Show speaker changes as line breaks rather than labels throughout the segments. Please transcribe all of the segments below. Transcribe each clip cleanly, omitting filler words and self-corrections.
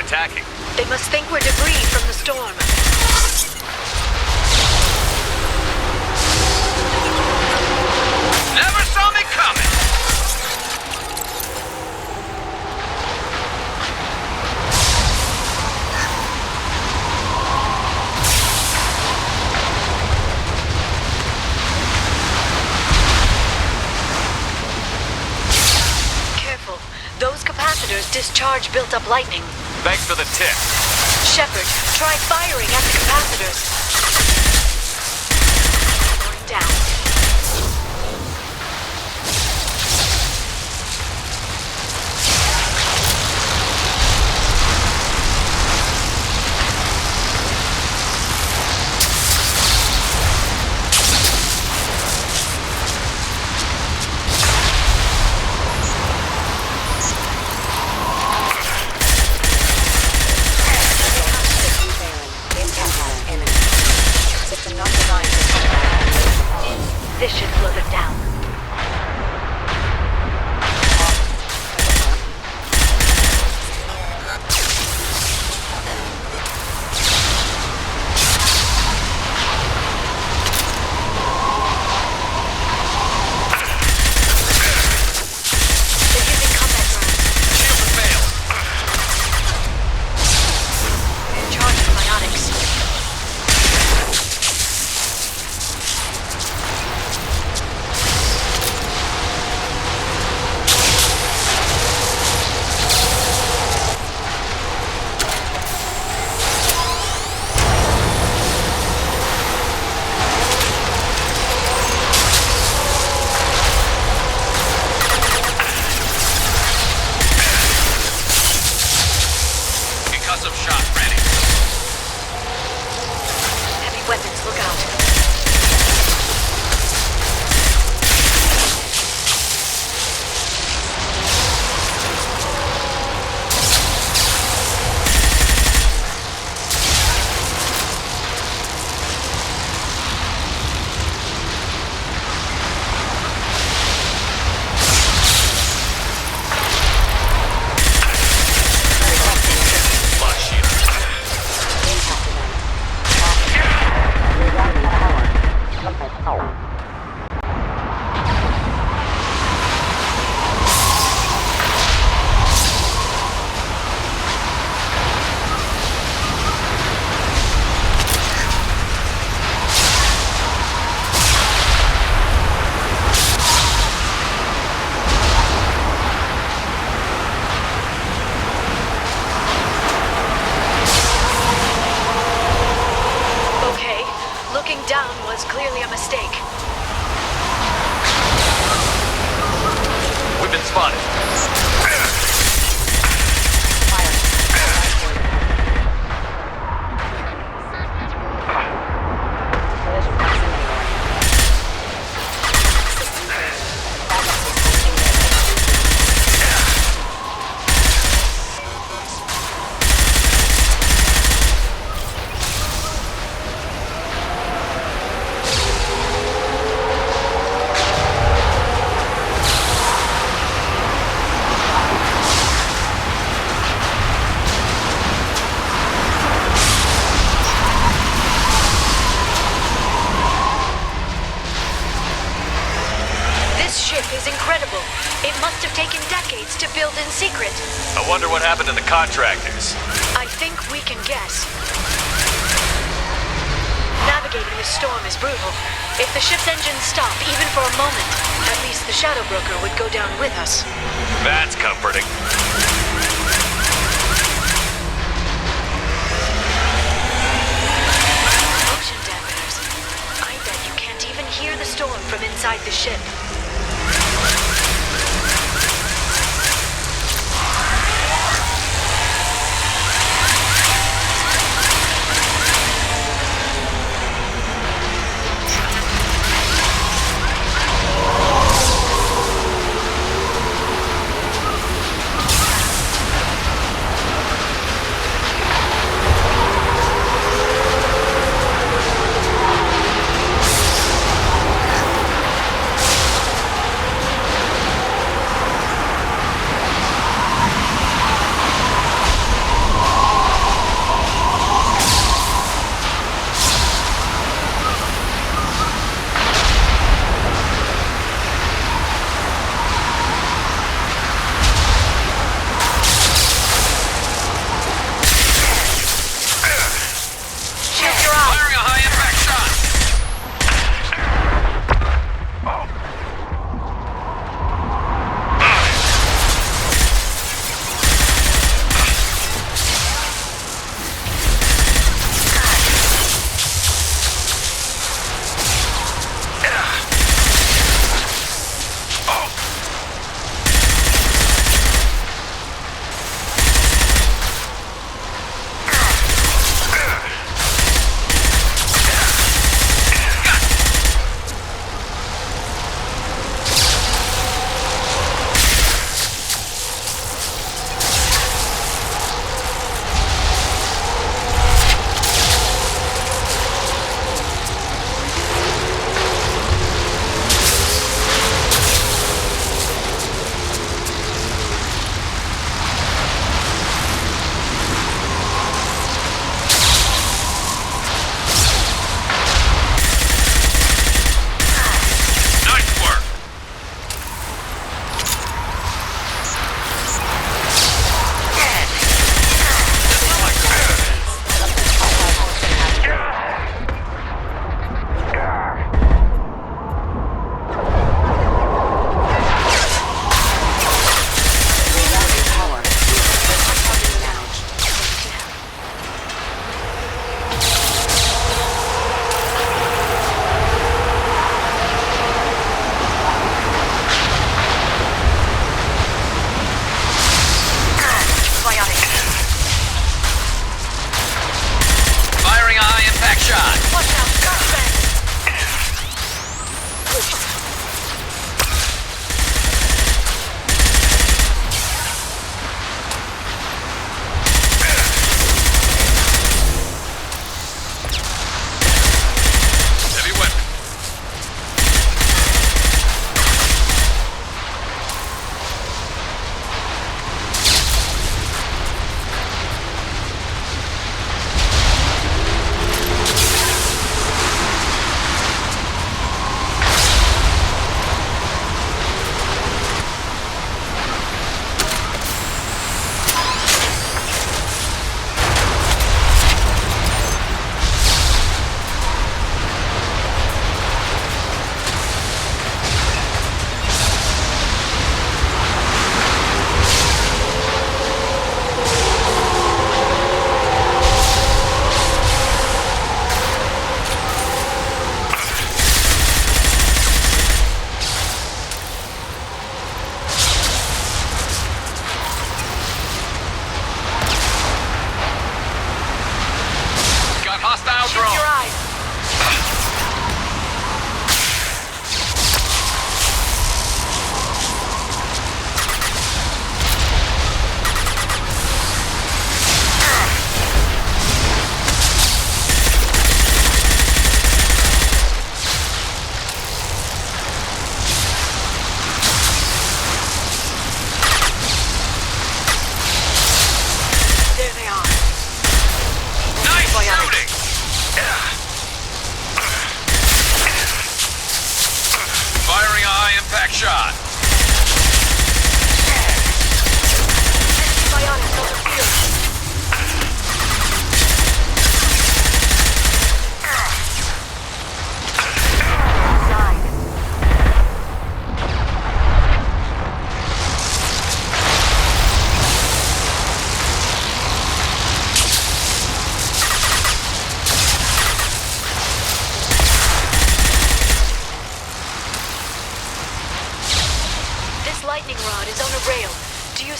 attacking?
They must think we're debris from the storm.
Never saw me coming!
Careful. Those capacitors discharge built-up lightning.
Thanks for the tip.
Shepard, try firing at the capacitors. Going down. This should slow them down. They're using combat drones.
Shield to fail.
Charging bionics.
Concussive shot ready.
Heavy weapons, look out.
Blood shield.
Okay, looking down was clearly a mistake.
We've been spotted.
This ship is incredible. It must have taken decades to build in secret.
I wonder what happened to the contractors.
I think we can guess. Navigating this storm is brutal. If the ship's engines stop, even for a moment, at least the Shadow Broker would go down with us.
That's comforting.
Motion dampeners. I bet you can't even hear the storm from inside the ship.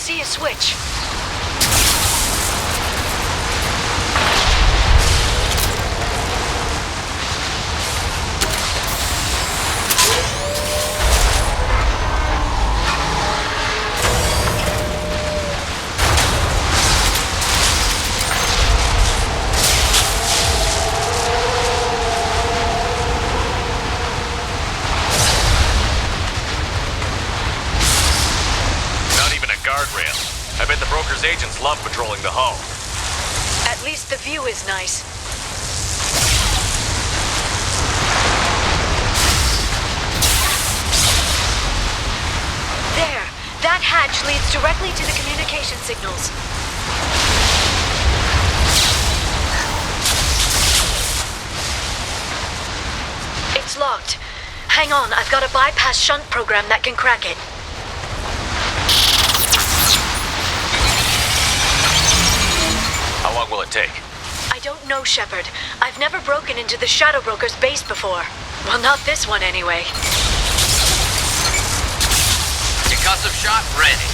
see a switch.
Guardrail. I bet the broker's agents love patrolling the hull.
At least the view is nice. There! That hatch leads directly to the communication signals. It's locked. Hang on, I've got a bypass shunt program that can crack it.
How long will it take?
I don't know, Shepard. I've never broken into the Shadow Broker's base before. Well, not this one anyway.
Concussive shot ready.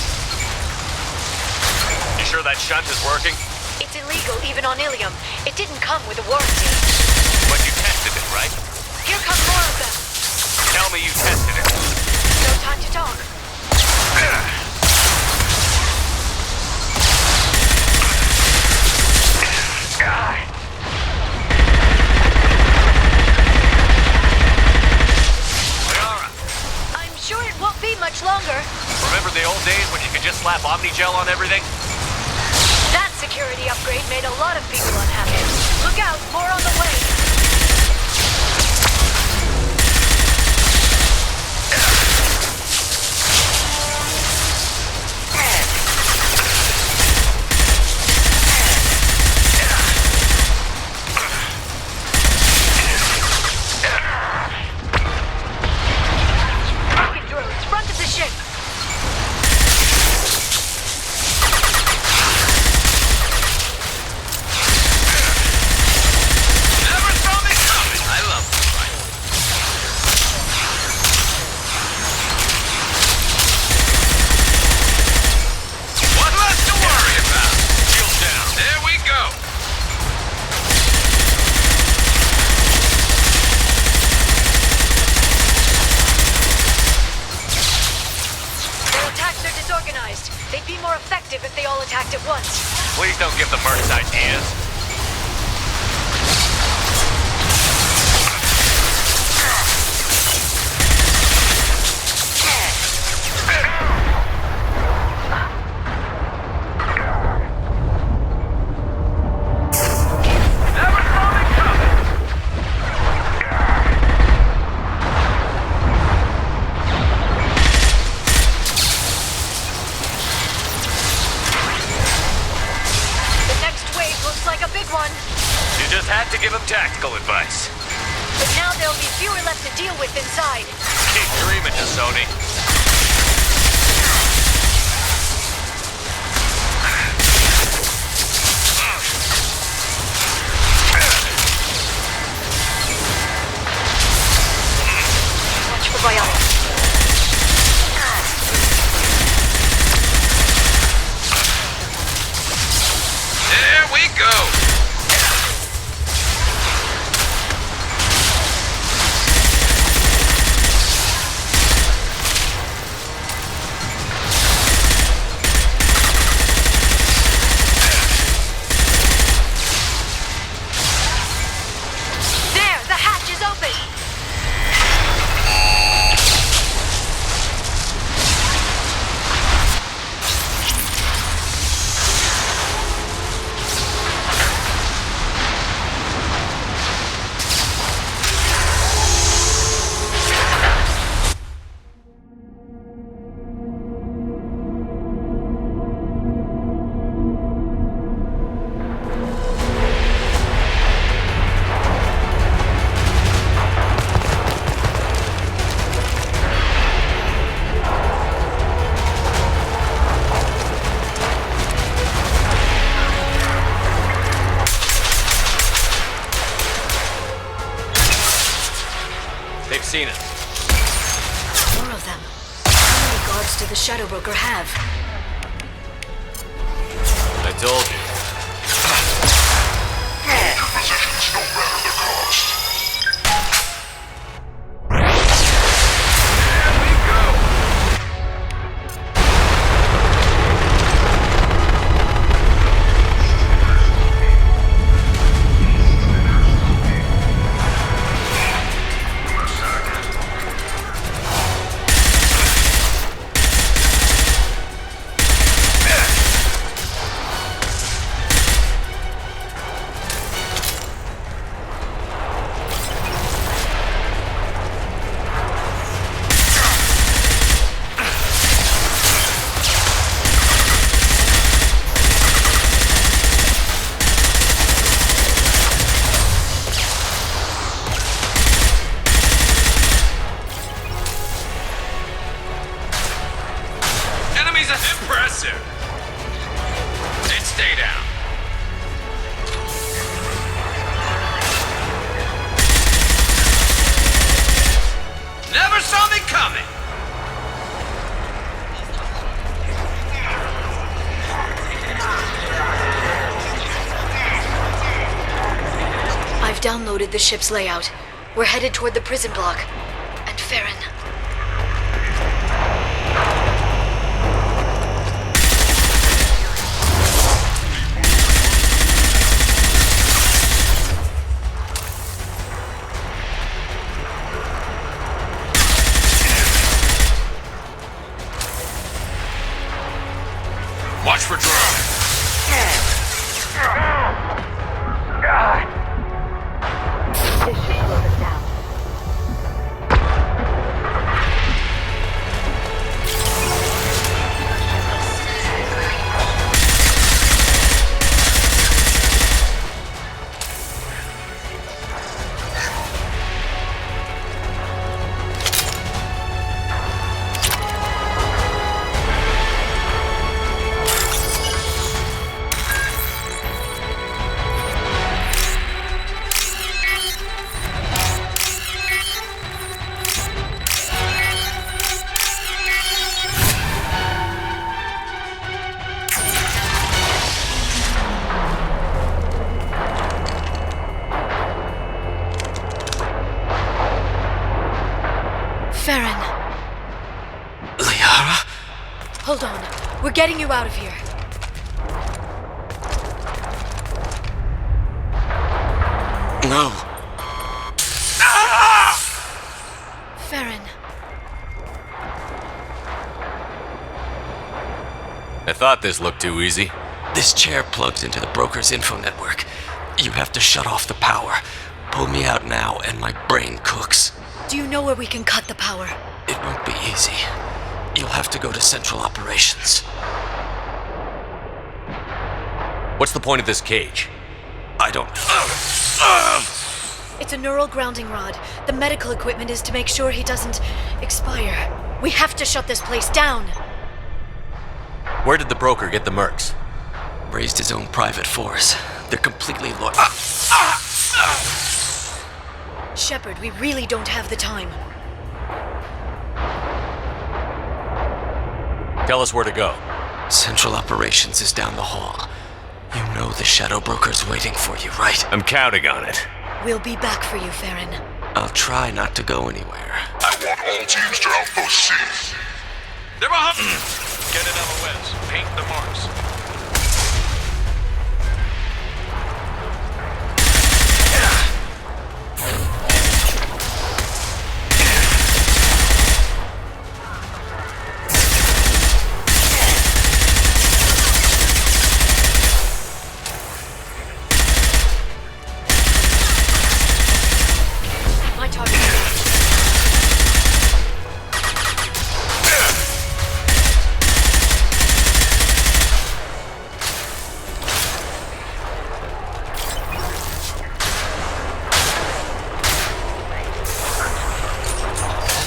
You sure that shunt is working?
It's illegal even on Ilium. It didn't come with a warranty.
But you tested it, right?
Here come more of them.
Tell me you tested it.
No time to talk. I'm sure it won't be much longer.
Remember the old days when you could just slap Omnigel on everything?
That security upgrade made a lot of people unhappy. Look out, more on the way. They'd be more effective if they all attacked at once.
Please don't give the mercs ideas. You just had to give him tactical advice.
But now there'll be fewer left to deal with inside.
Keep dreaming, Sony.
Watch for biotics.
There we go!
They've seen us.
More of them. How many guards do the Shadow Broker have?
I told you.
Hold your positions no matter the cost.
There we go. Impressive. And stay down. Never saw me coming.
I've downloaded the ship's layout. We're headed toward the prison block. And Farron.
Watch for drone.
This should slow them down. Farron.
Liara?
Hold on. We're getting you out of here.
No.
Farron.
I thought this looked too easy.
This chair plugs into the broker's info network. You have to shut off the power. Pull me out now and my brain cooks.
Do you know where we can cut the power?
It won't be easy. You'll have to go to Central Operations.
What's the point of this cage?
I don't...
It's a neural grounding rod. The medical equipment is to make sure he doesn't expire. We have to shut this place down.
Where did the broker get the mercs?
Raised his own private force. They're completely loyal.
Shepard, we really don't have the time.
Tell us where to go.
Central Operations is down the hall. You know the Shadow Broker's waiting for you, right?
I'm counting on it.
We'll be back for you, Farron.
I'll try not to go anywhere.
I want all teams to Outpost C.
They're behind. Get an LOS. Paint the marks.
My target is out.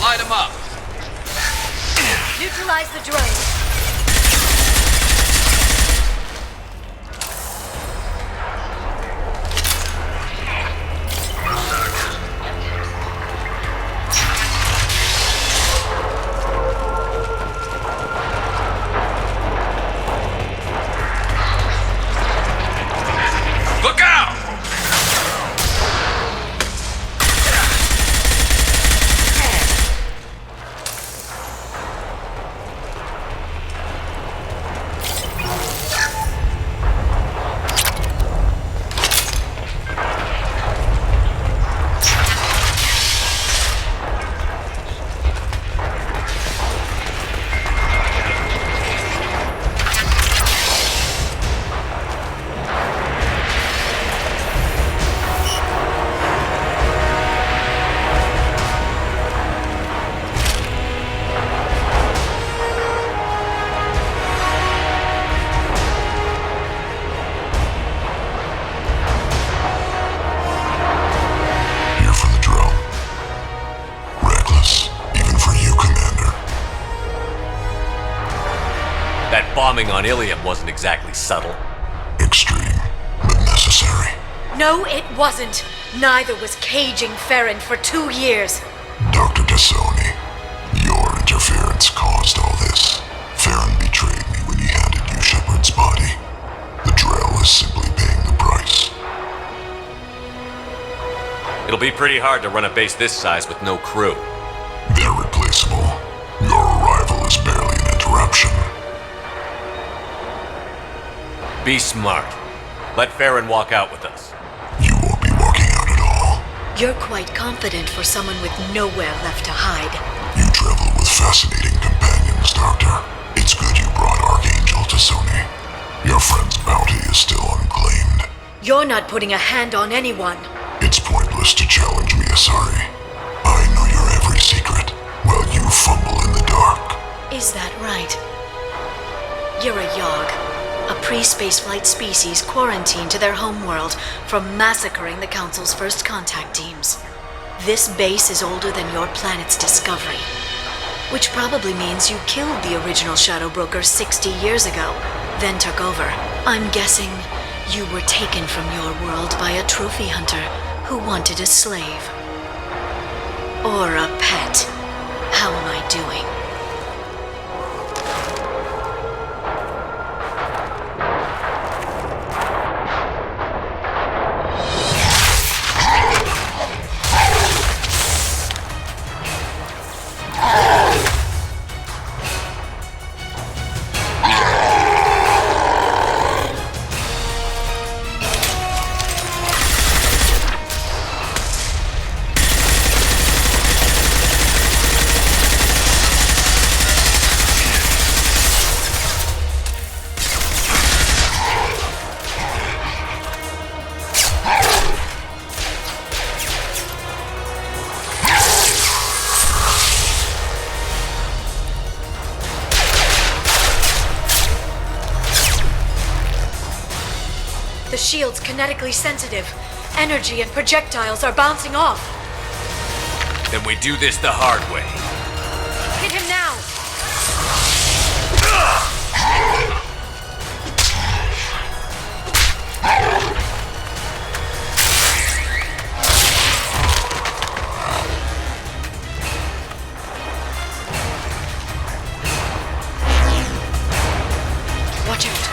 Light him up.
Neutralize the drone.
bombing on Ilium wasn't exactly subtle.
Extreme, but necessary.
No, it wasn't. Neither was caging Farron for 2 years.
Dr. Tassoni, your interference caused all this. Farron betrayed me when he handed you Shepard's body. The Drell is simply paying the price.
It'll be pretty hard to run a base this size with no crew.
They're replaceable. Your arrival is barely an interruption.
Be smart. Let Farron walk out with us.
You won't be walking out at all.
You're quite confident for someone with nowhere left to hide.
You travel with fascinating companions, Doctor. It's good you brought Archangel Tassoni. Your friend's bounty is still unclaimed.
You're not putting a hand on anyone.
It's pointless to challenge me, Asari. I know your every secret, while you fumble in the dark.
Is that right? You're a Yogg, a pre-spaceflight species quarantined to their homeworld from massacring the Council's first contact teams. This base is older than your planet's discovery, which probably means you killed the original Shadow Broker 60 years ago, then took over. I'm guessing you were taken from your world by a trophy hunter who wanted a slave. Or a pet. How am I doing? The shield's kinetically sensitive. Energy and projectiles are bouncing off.
Then we do this the hard way.
Hit him now! Watch out.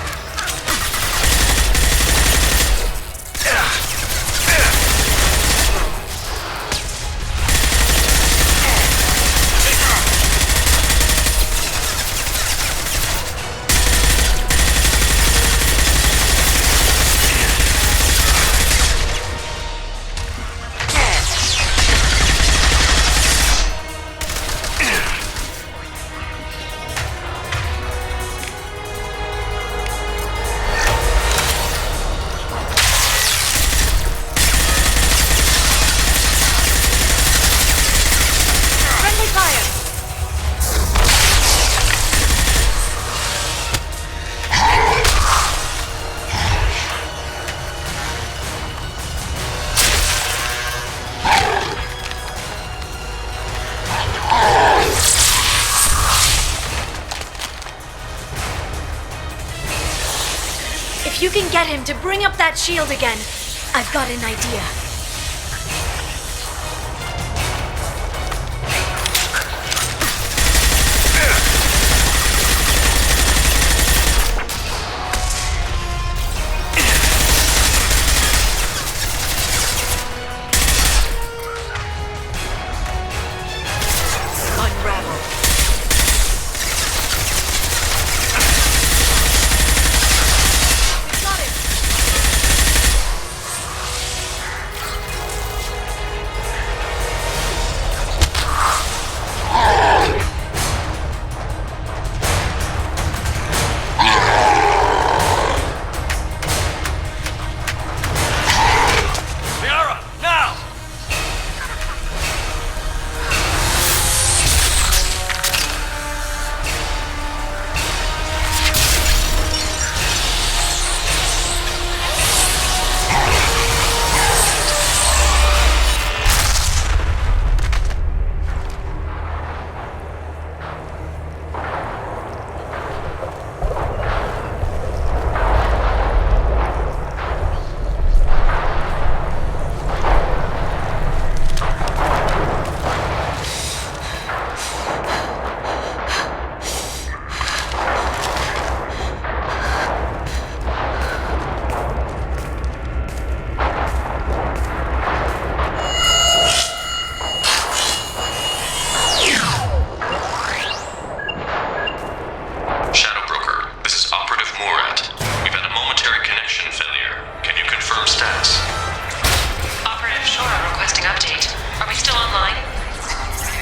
If you can get him to bring up that shield again, I've got an idea.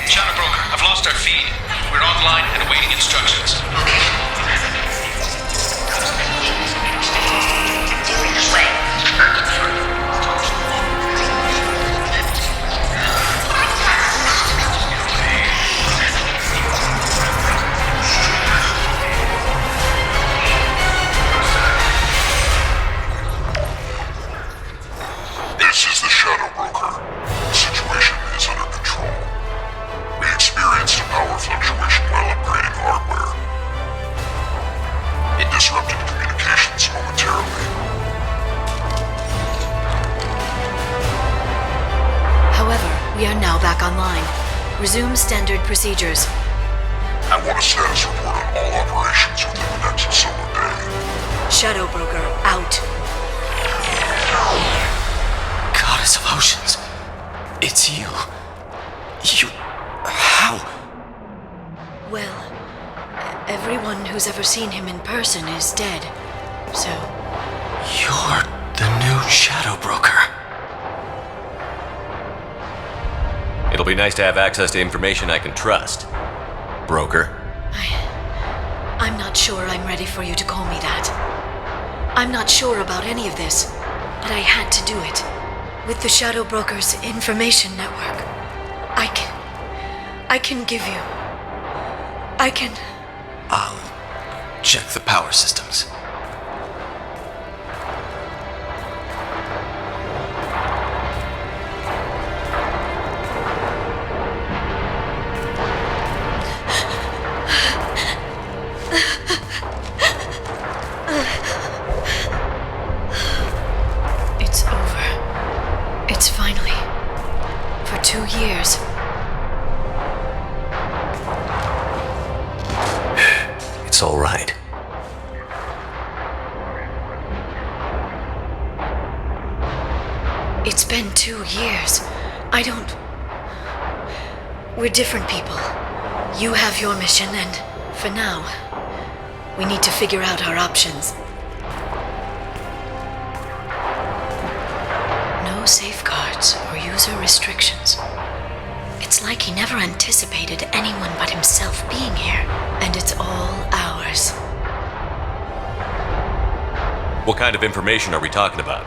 Shadow Broker, I've lost our feed. We're online and awaiting instructions.
This is the Shadow Broker. The situation is under control. We experienced a power fluctuation while upgrading hardware. It disrupted communications momentarily.
However, we are now back online. Resume standard procedures.
I want a status report on all operations within the next solar day.
Shadow Broker out.
Goddess of Oceans. It's you. You... How?
Well, everyone who's ever seen him in person is dead. So,
You're the new Shadow Broker.
It'll be nice to have access to information I can trust. Broker.
I'm not sure I'm ready for you to call me that. I'm not sure about any of this, but I had to do it. With the Shadow Broker's information network, I can give you...
I'll check the power systems.
It's over. It's finally... For 2 years.
It's all right.
It's been 2 years. I don't... We're different people. You have your mission, and for now, we need to figure out our options. No safeguards or user restrictions. It's like he never anticipated anyone but himself being here, and it's all ours.
What kind of information are we talking about?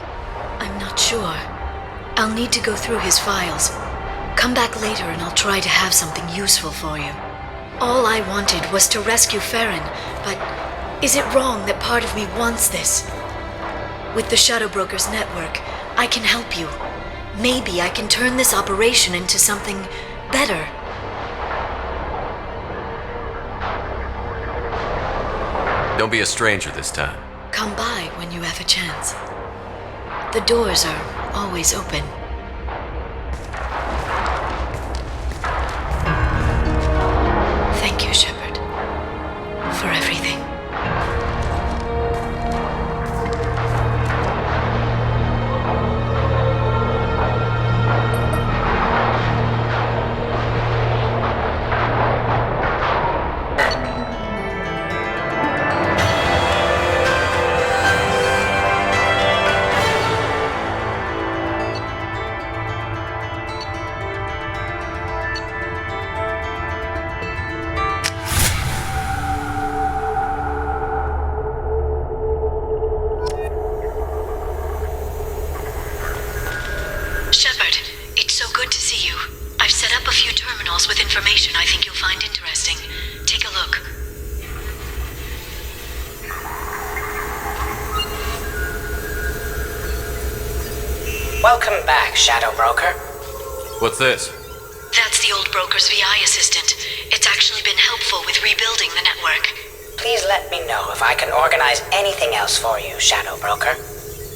I'm not sure. I'll need to go through his files. Come back later and I'll try to have something useful for you. All I wanted was to rescue Farron, but is it wrong that part of me wants this? With the Shadow Broker's network, I can help you. Maybe I can turn this operation into something better.
Don't be a stranger this time.
Come by when you have a chance. The doors are always open. Thank you, Shepard, for everything. Shepard, it's so good to see you. I've set up a few terminals with information I think you'll find interesting. Take a look.
Welcome back, Shadow Broker.
What's this?
That's the old broker's VI assistant. It's actually been helpful with rebuilding the network.
Please let me know if I can organize anything else for you, Shadow Broker.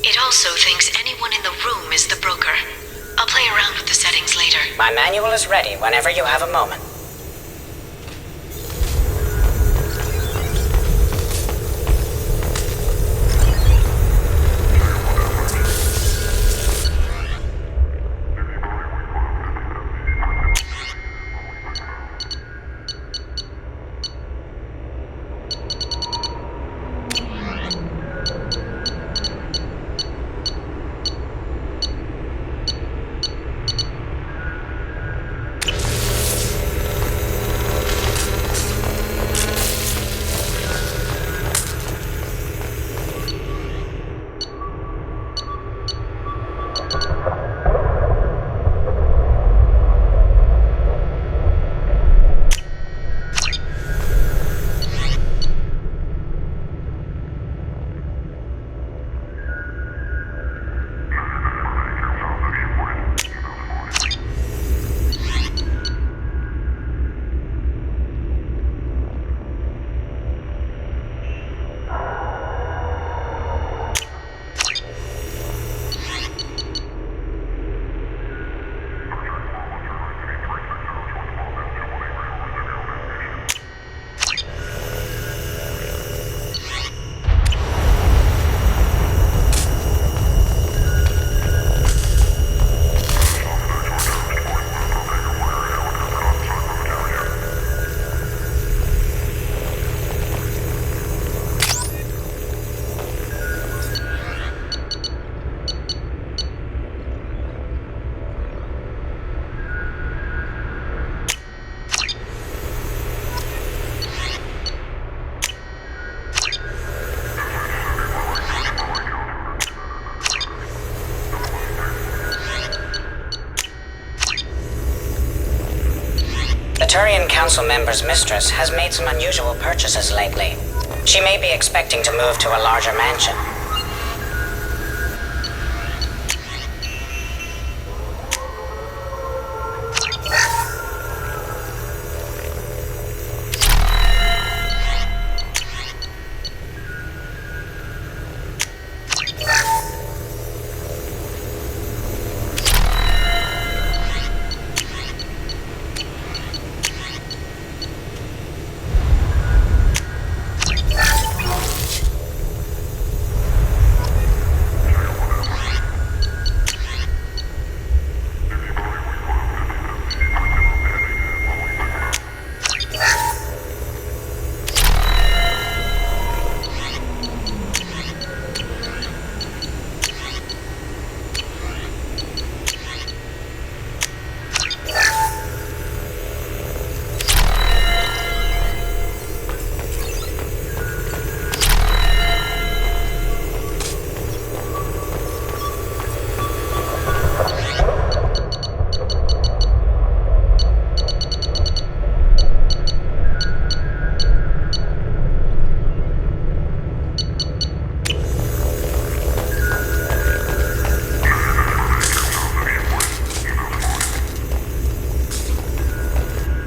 It also thinks anyone in the room is the broker. I'll play around with the settings later.
My manual is ready whenever you have a moment. Turian Council member's mistress has made some unusual purchases lately. She may be expecting to move to a larger mansion.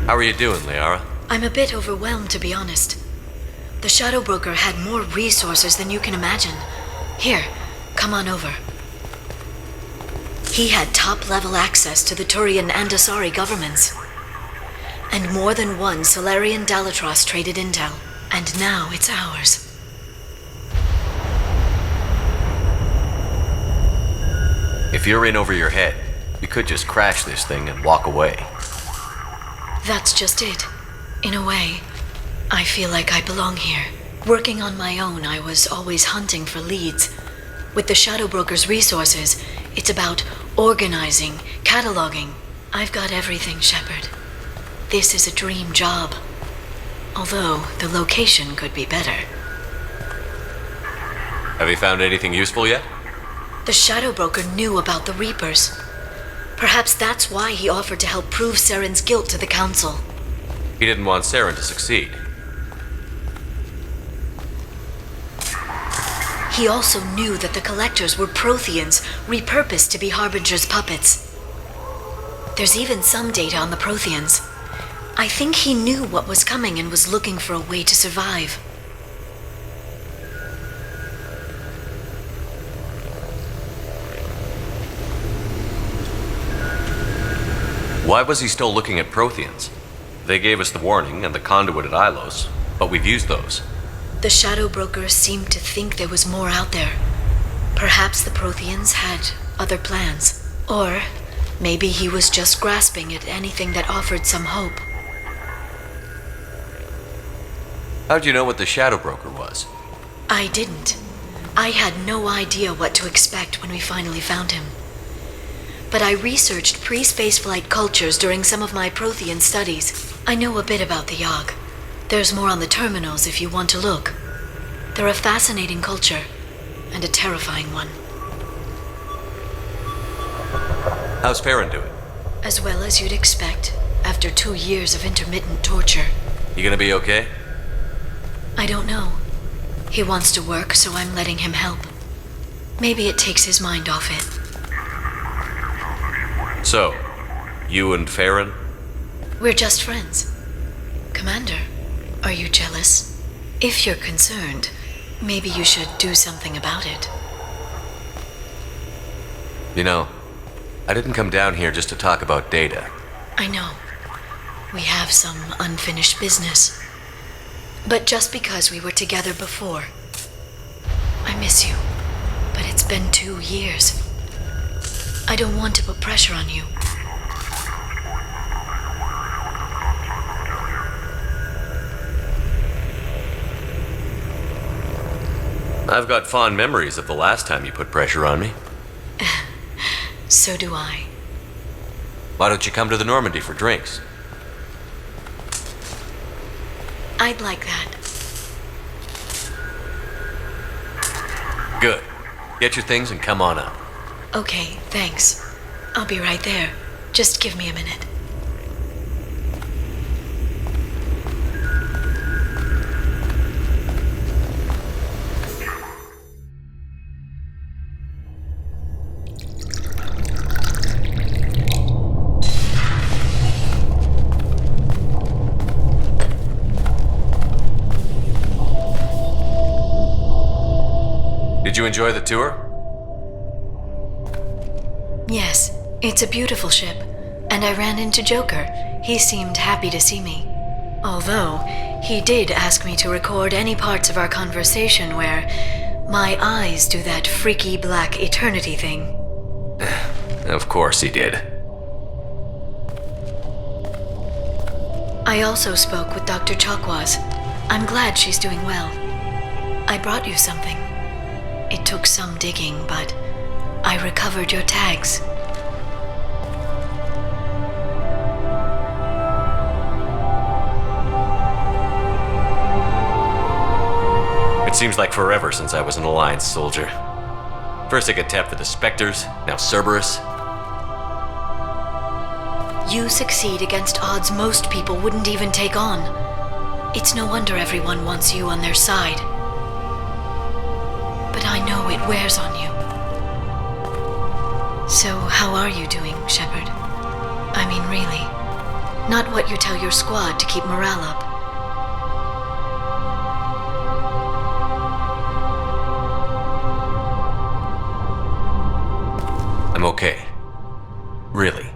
How are you doing, Liara?
I'm a bit overwhelmed, to be honest. The Shadow Broker had more resources than you can imagine. Here, come on over. He had top-level access to the Turian and Asari governments. And more than one Solarian Dalatros traded intel. And now it's ours.
If you're in over your head, you could just crash this thing and walk away.
That's just it. In a way, I feel like I belong here. Working on my own, I was always hunting for leads. With the Shadow Broker's resources, it's about organizing, cataloging. I've got everything, Shepard. This is a dream job. Although, the location could be better.
Have you found anything useful yet?
The Shadow Broker knew about the Reapers. Perhaps that's why he offered to help prove Saren's guilt to the Council.
He didn't want Saren to succeed.
He also knew that the Collectors were Protheans, repurposed to be Harbinger's puppets. There's even some data on the Protheans. I think he knew what was coming and was looking for a way to survive.
Why was he still looking at Protheans? They gave us the warning and the conduit at Ilos, but we've used those.
The Shadow Broker seemed to think there was more out there. Perhaps the Protheans had other plans. Or maybe he was just grasping at anything that offered some hope.
How'd you know what the Shadow Broker was?
I didn't. I had no idea what to expect when we finally found him. But I researched pre-spaceflight cultures during some of my Prothean studies. I know a bit about the Yogg. There's more on the terminals if you want to look. They're a fascinating culture, and a terrifying one.
How's Farron doing?
As well as you'd expect, after 2 years of intermittent torture.
You gonna be okay?
I don't know. He wants to work, so I'm letting him help. Maybe it takes his mind off it.
So, you and Farron?
We're just friends. Commander, are you jealous? If you're concerned, maybe you should do something about it.
You know, I didn't come down here just to talk about data.
I know. We have some unfinished business. But just because we were together before, I miss you. But it's been 2 years. I don't want to put pressure on you.
I've got fond memories of the last time you put pressure on me.
So do I.
Why don't you come to the Normandy for drinks?
I'd like that.
Good. Get your things and come on up.
Okay, thanks. I'll be right there. Just give me a minute.
you enjoy the tour?
Yes, it's a beautiful ship. And I ran into Joker. He seemed happy to see me. Although, he did ask me to record any parts of our conversation where my eyes do that freaky black eternity thing.
Of course he did.
I also spoke with Dr. Chakwas. I'm glad she's doing well. I brought you something. It took some digging, but I recovered your tags.
It seems like forever since I was an Alliance soldier. First I get tapped for the Spectres, now Cerberus.
You succeed against odds most people wouldn't even take on. It's no wonder everyone wants you on their side. But I know it wears on you. So how are you doing, Shepard? I mean, really. Not what you tell your squad to keep morale up.
I'm okay. Really.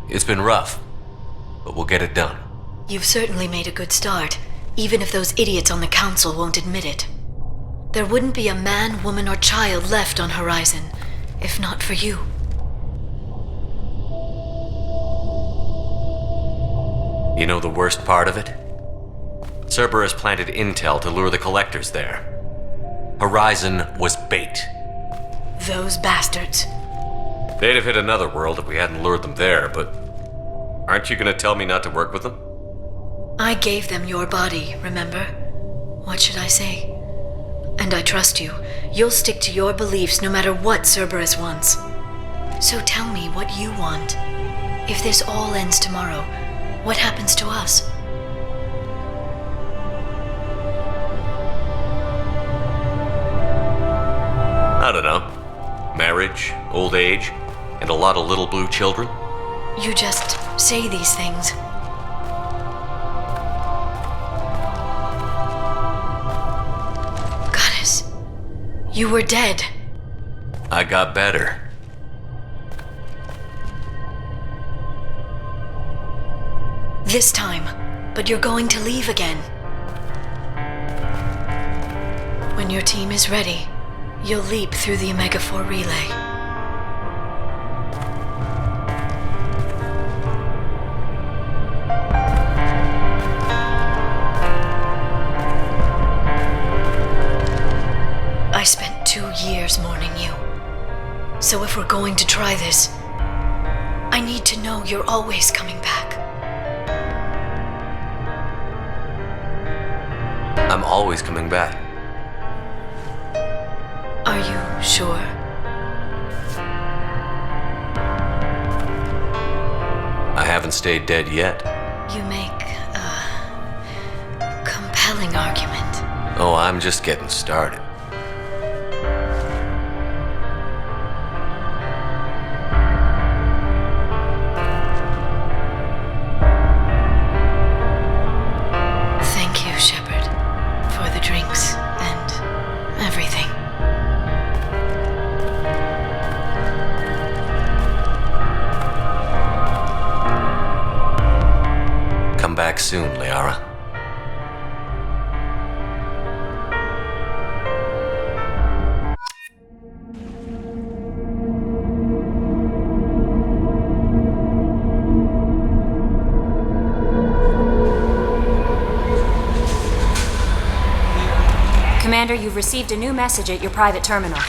It's been rough, but we'll get it done.
You've certainly made a good start, even if those idiots on the council won't admit it. There wouldn't be a man, woman, or child left on Horizon, if not for you.
You know the worst part of it? Cerberus planted intel to lure the collectors there. Horizon was bait.
Those bastards.
They'd have hit another world if we hadn't lured them there, but aren't you gonna tell me not to work with them?
I gave them your body, remember? What should I say? And I trust you. You'll stick to your beliefs no matter what Cerberus wants. So tell me what you want. If this all ends tomorrow, what happens to us?
I don't know. Marriage, old age, and a lot of little blue children?
You just say these things. Goddess, you were dead.
I got better.
This time, but you're going to leave again. When your team is ready, you'll leap through the Omega-4 relay. I spent 2 years mourning you. So if we're going to try this, I need to know you're always coming back.
I'm always coming back.
Are you sure?
I haven't stayed dead yet.
You make a compelling argument.
Oh, I'm just getting started.
Thank you, Shepard, for the drinks and everything.
Come back soon, Liara.
Commander, you've received a new message at your private terminal.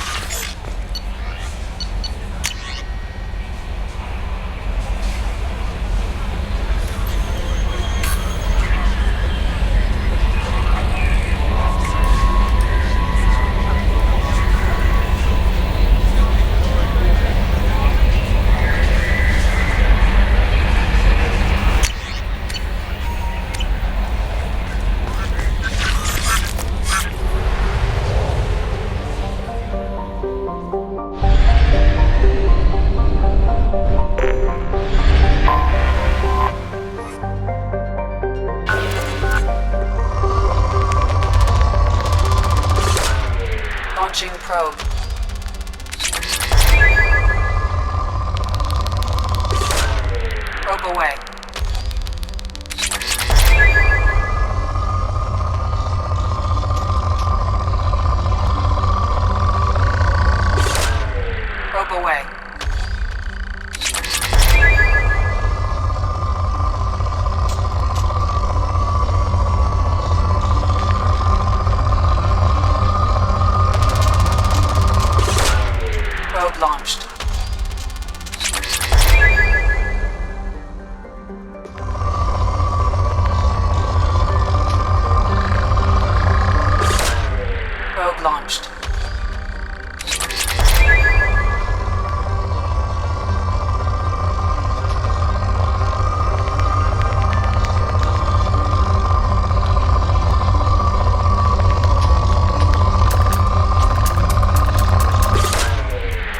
Probe away. Probe away. Probe launched. Probe launched.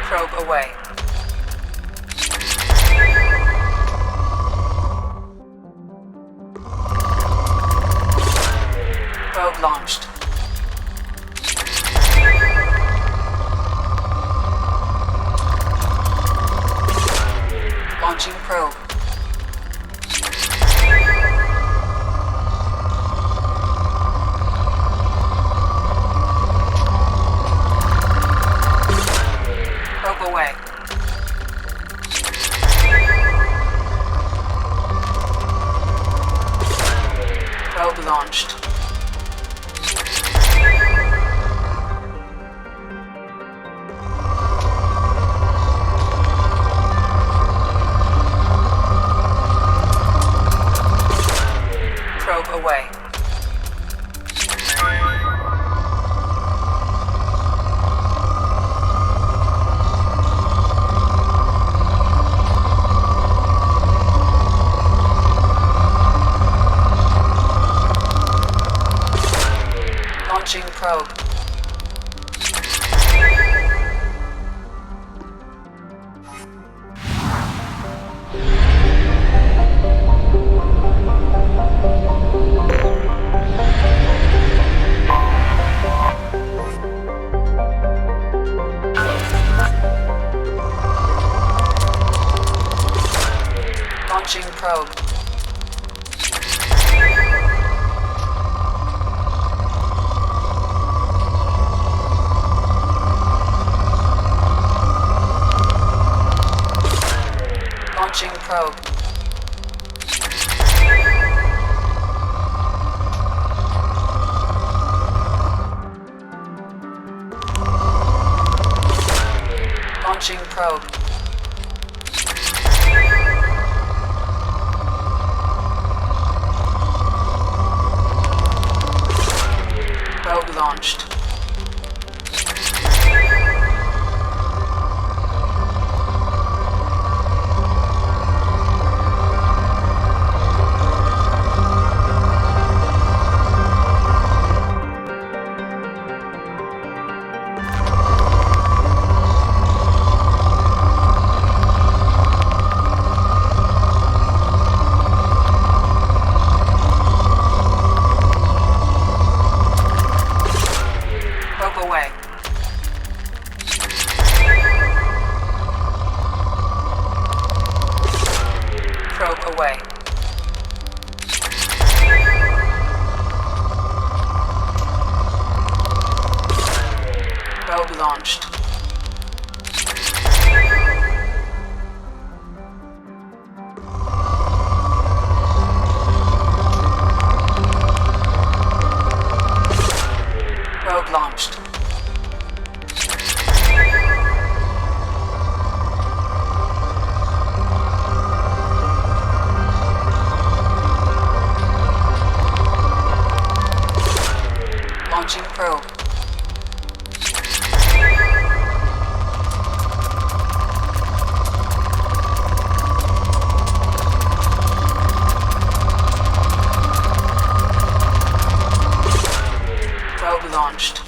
Probe away. Probe launched. Launching probe. Probe away. Probe launched. Probe away. Launching probe. Launching probe. Launching probe. Launching probe. Probe launched. Probe away. Probe away. Probe launched. Probe launched. Launching probe. Probe launched.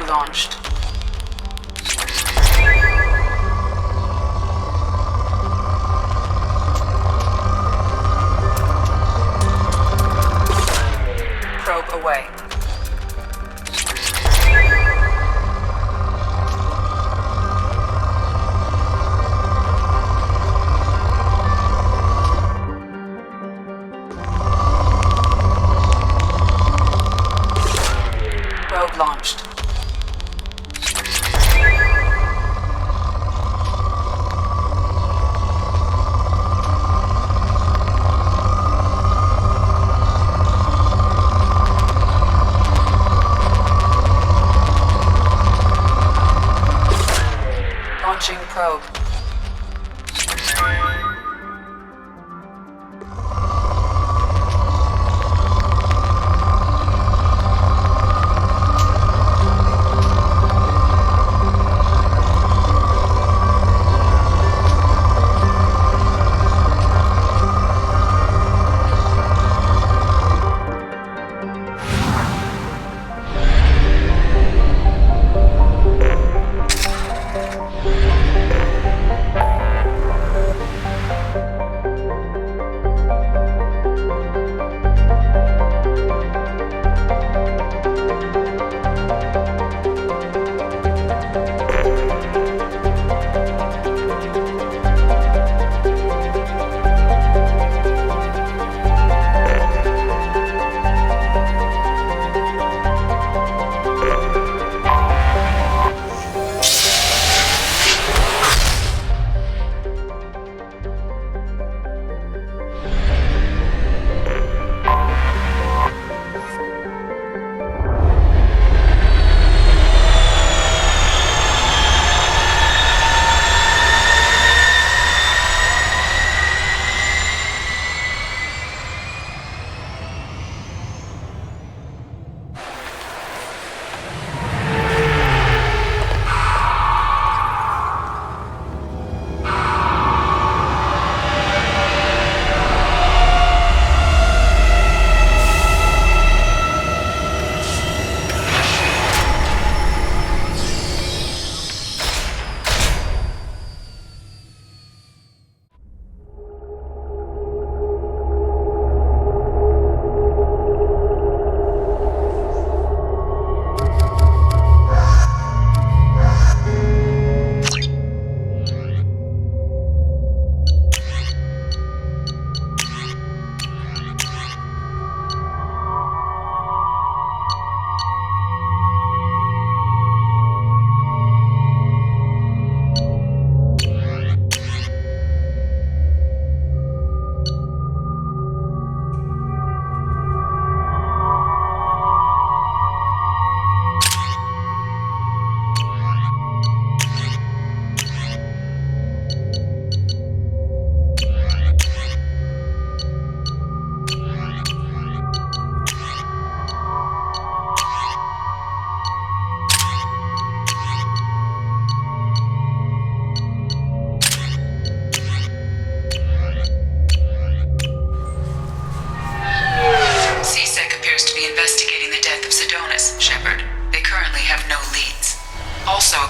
launched. Probe away. Probe launched. Launching probe.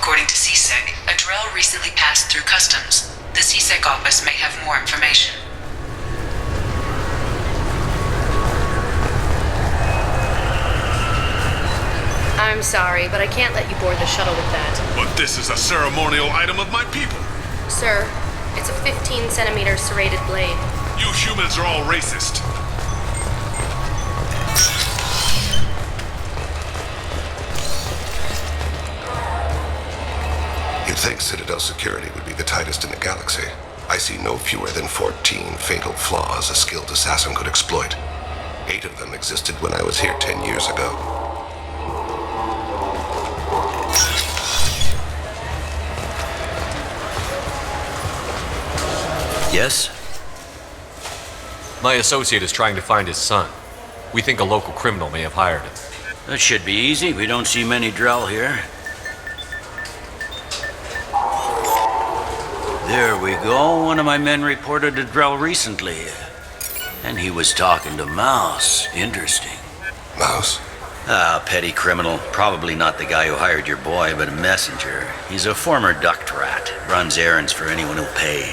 According to CSEC, a Drell recently passed through customs. The CSEC office may have more information.
I'm sorry, but I can't let you board the shuttle with that.
But this is a ceremonial item of my people.
Sir, it's a 15-centimeter serrated blade.
You humans are all racist.
You'd think Citadel security would be the tightest in the galaxy. I see no fewer than 14 fatal flaws a skilled assassin could exploit. 8 of them existed when I was here 10 years ago.
Yes?
My associate is trying to find his son. We think a local criminal may have hired him.
That should be easy. We don't see many Drell here. There we go. One of my men reported a Drell recently. And he was talking to Mouse. Interesting.
Mouse?
Ah, petty criminal. Probably not the guy who hired your boy, but a messenger. He's a former duct rat. Runs errands for anyone who'll pay.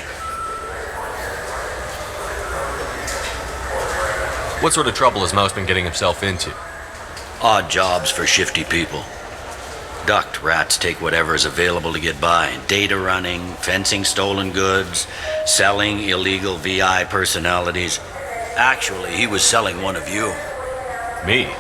What sort of trouble has Mouse been getting himself into?
Odd jobs for shifty people. Duct rats take whatever is available to get by. Data running, fencing stolen goods, selling illegal VI personalities. Actually, he was selling one of you.
Me?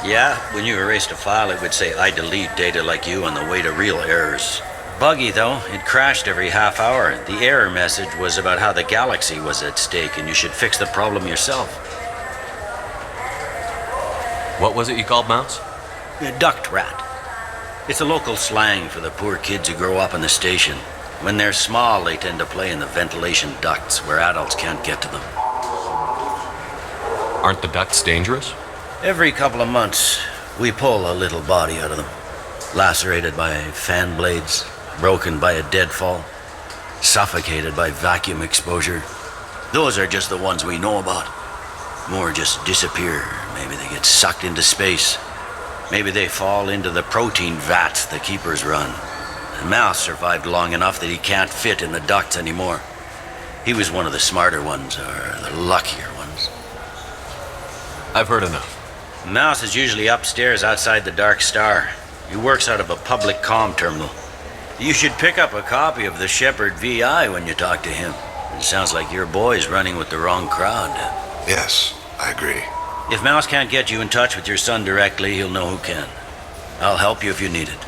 Yeah, when you erased a file, it would say, I delete data like you on the way to real errors. Buggy, though. It crashed every half hour. The error message was about how the galaxy was at stake and you should fix the problem yourself.
What was it you called Mouse?
A duct rat. It's a local slang for the poor kids who grow up in the station. When they're small, they tend to play in the ventilation ducts where adults can't get to them.
Aren't the ducts dangerous?
Every couple of months, we pull a little body out of them. Lacerated by fan blades, broken by a deadfall, suffocated by vacuum exposure. Those are just the ones we know about. More just disappear. Maybe they get sucked into space. Maybe they fall into the protein vats the keepers run. And Mouse survived long enough that he can't fit in the ducts anymore. He was one of the smarter ones, or the luckier ones.
I've heard enough.
Mouse is usually upstairs outside the Dark Star. He works out of a public comm terminal. You should pick up a copy of the Shepherd VI when you talk to him. It sounds like your boy's running with the wrong crowd.
Yes, I agree.
If Mouse can't get you in touch with your son directly, he'll know who can. I'll help you if you need it.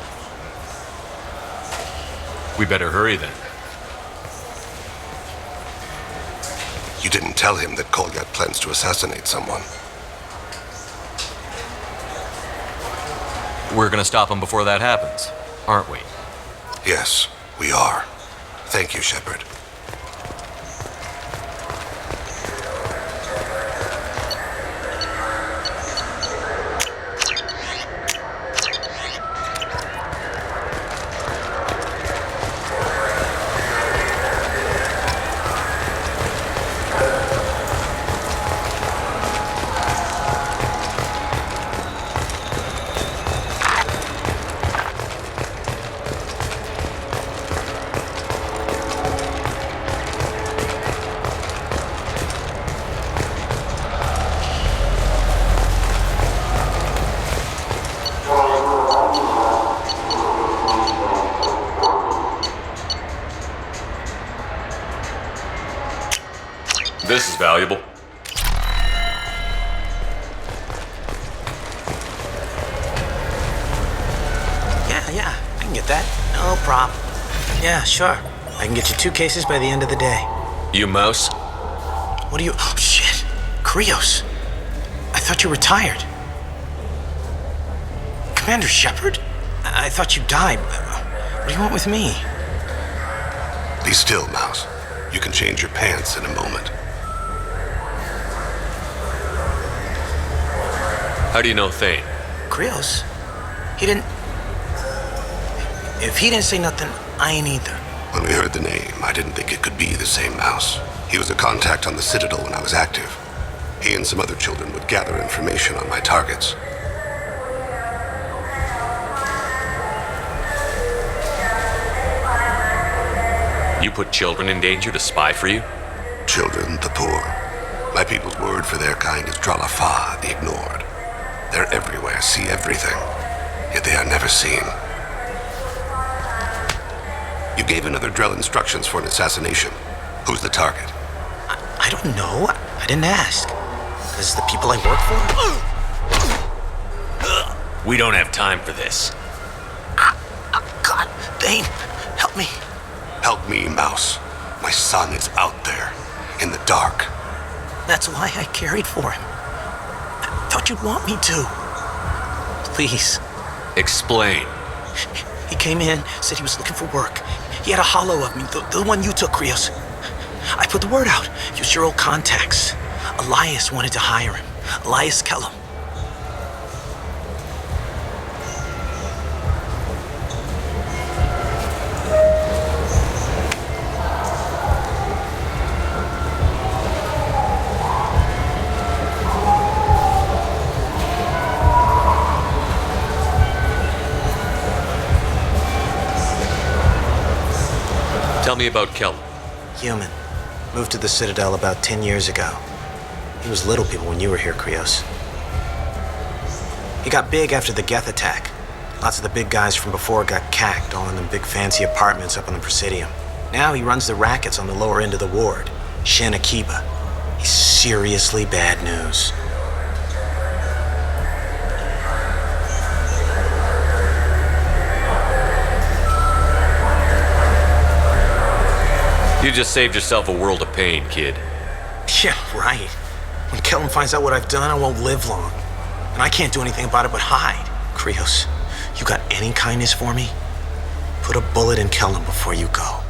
We better hurry then.
You didn't tell him that Kolyat plans to assassinate someone.
We're gonna stop him before that happens, aren't we?
Yes, we are. Thank you, Shepard.
This is valuable.
Yeah, I can get that. No problem. Yeah, sure. I can get you 2 cases by the end of the day.
You Mouse?
What are you... Oh, shit. Krios. I thought you were retired. Commander Shepard? I thought you died. What do you want with me?
Be still, Mouse. You can change your pants in a moment.
How do you know Thane?
Krios? He didn't... If he didn't say nothing, I ain't either.
When we heard the name, I didn't think it could be the same Mouse. He was a contact on the Citadel when I was active. He and some other children would gather information on my targets.
You put children in danger to spy for you?
Children, the poor. My people's word for their kind is Dralafa, the ignored. They're everywhere, see everything, yet they are never seen. You gave another Drell instructions for an assassination. Who's the target?
I don't know. I didn't ask. Because the people I work for...
We don't have time for this.
God, Thane, help me.
Help me, Mouse. My son is out there, in the dark.
That's why I carried for him. I thought you'd want me to. Please.
Explain.
He came in, said he was looking for work. He had a hollow of me, the one you took, Krios. I put the word out, used your old contacts. Elias wanted to hire him. Elias Kellum.
Tell me about Kelp.
Human. Moved to the Citadel about 10 years ago. He was little people when you were here, Krios. He got big after the Geth attack. Lots of the big guys from before got cacked, all in them big fancy apartments up on the Presidium. Now he runs the rackets on the lower end of the ward, Shin Akiba. He's seriously bad news.
You just saved yourself a world of pain, kid.
Yeah, right. When Kellum finds out what I've done, I won't live long. And I can't do anything about it but hide. Krios, you got any kindness for me? Put a bullet in Kellum before you go.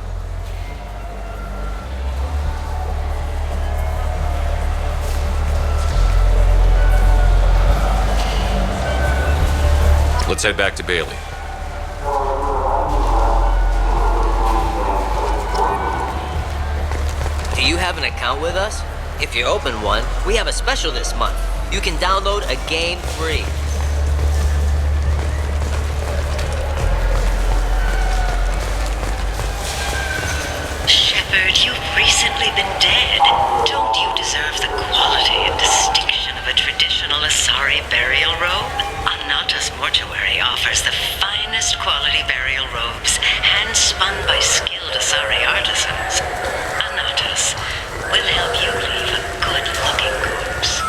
Let's head back to Bailey.
Do you have an account with us? If you open one, we have a special this month. You can download a game free.
Shepard, you've recently been dead. Don't you deserve the quality and distinction of a traditional Asari burial robe? Anata's mortuary offers the finest quality burial robes, hand-spun by skilled Asari artisans. Anata's will help you leave a good-looking corpse.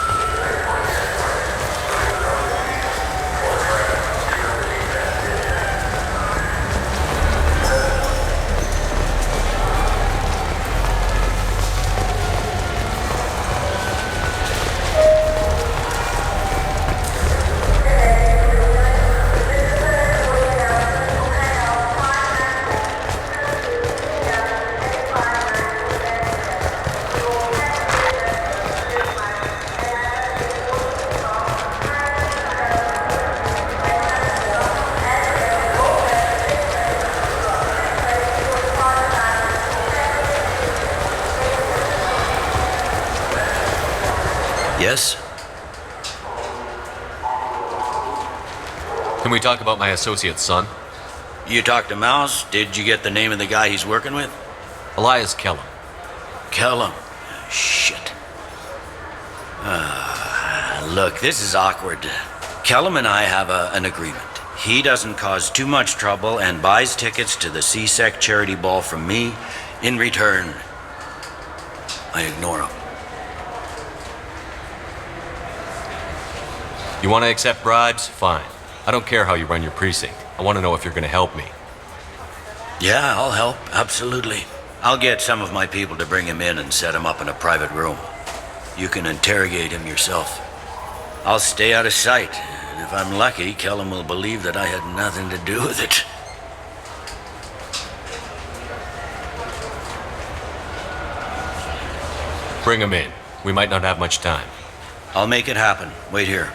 Yes?
Can we talk about my associate's son?
You talked to Mouse? Did you get the name of the guy he's working with?
Elias Kellum.
Kellum? Shit. Look, this is awkward. Kellum and I have an agreement. He doesn't cause too much trouble and buys tickets to the C-Sec charity ball from me. In return, I ignore him.
You want to accept bribes? Fine. I don't care how you run your precinct. I want to know if you're going to help me.
Yeah, I'll help. Absolutely. I'll get some of my people to bring him in and set him up in a private room. You can interrogate him yourself. I'll stay out of sight. And if I'm lucky, Kellum will believe that I had nothing to do with it.
Bring him in. We might not have much time.
I'll make it happen. Wait here.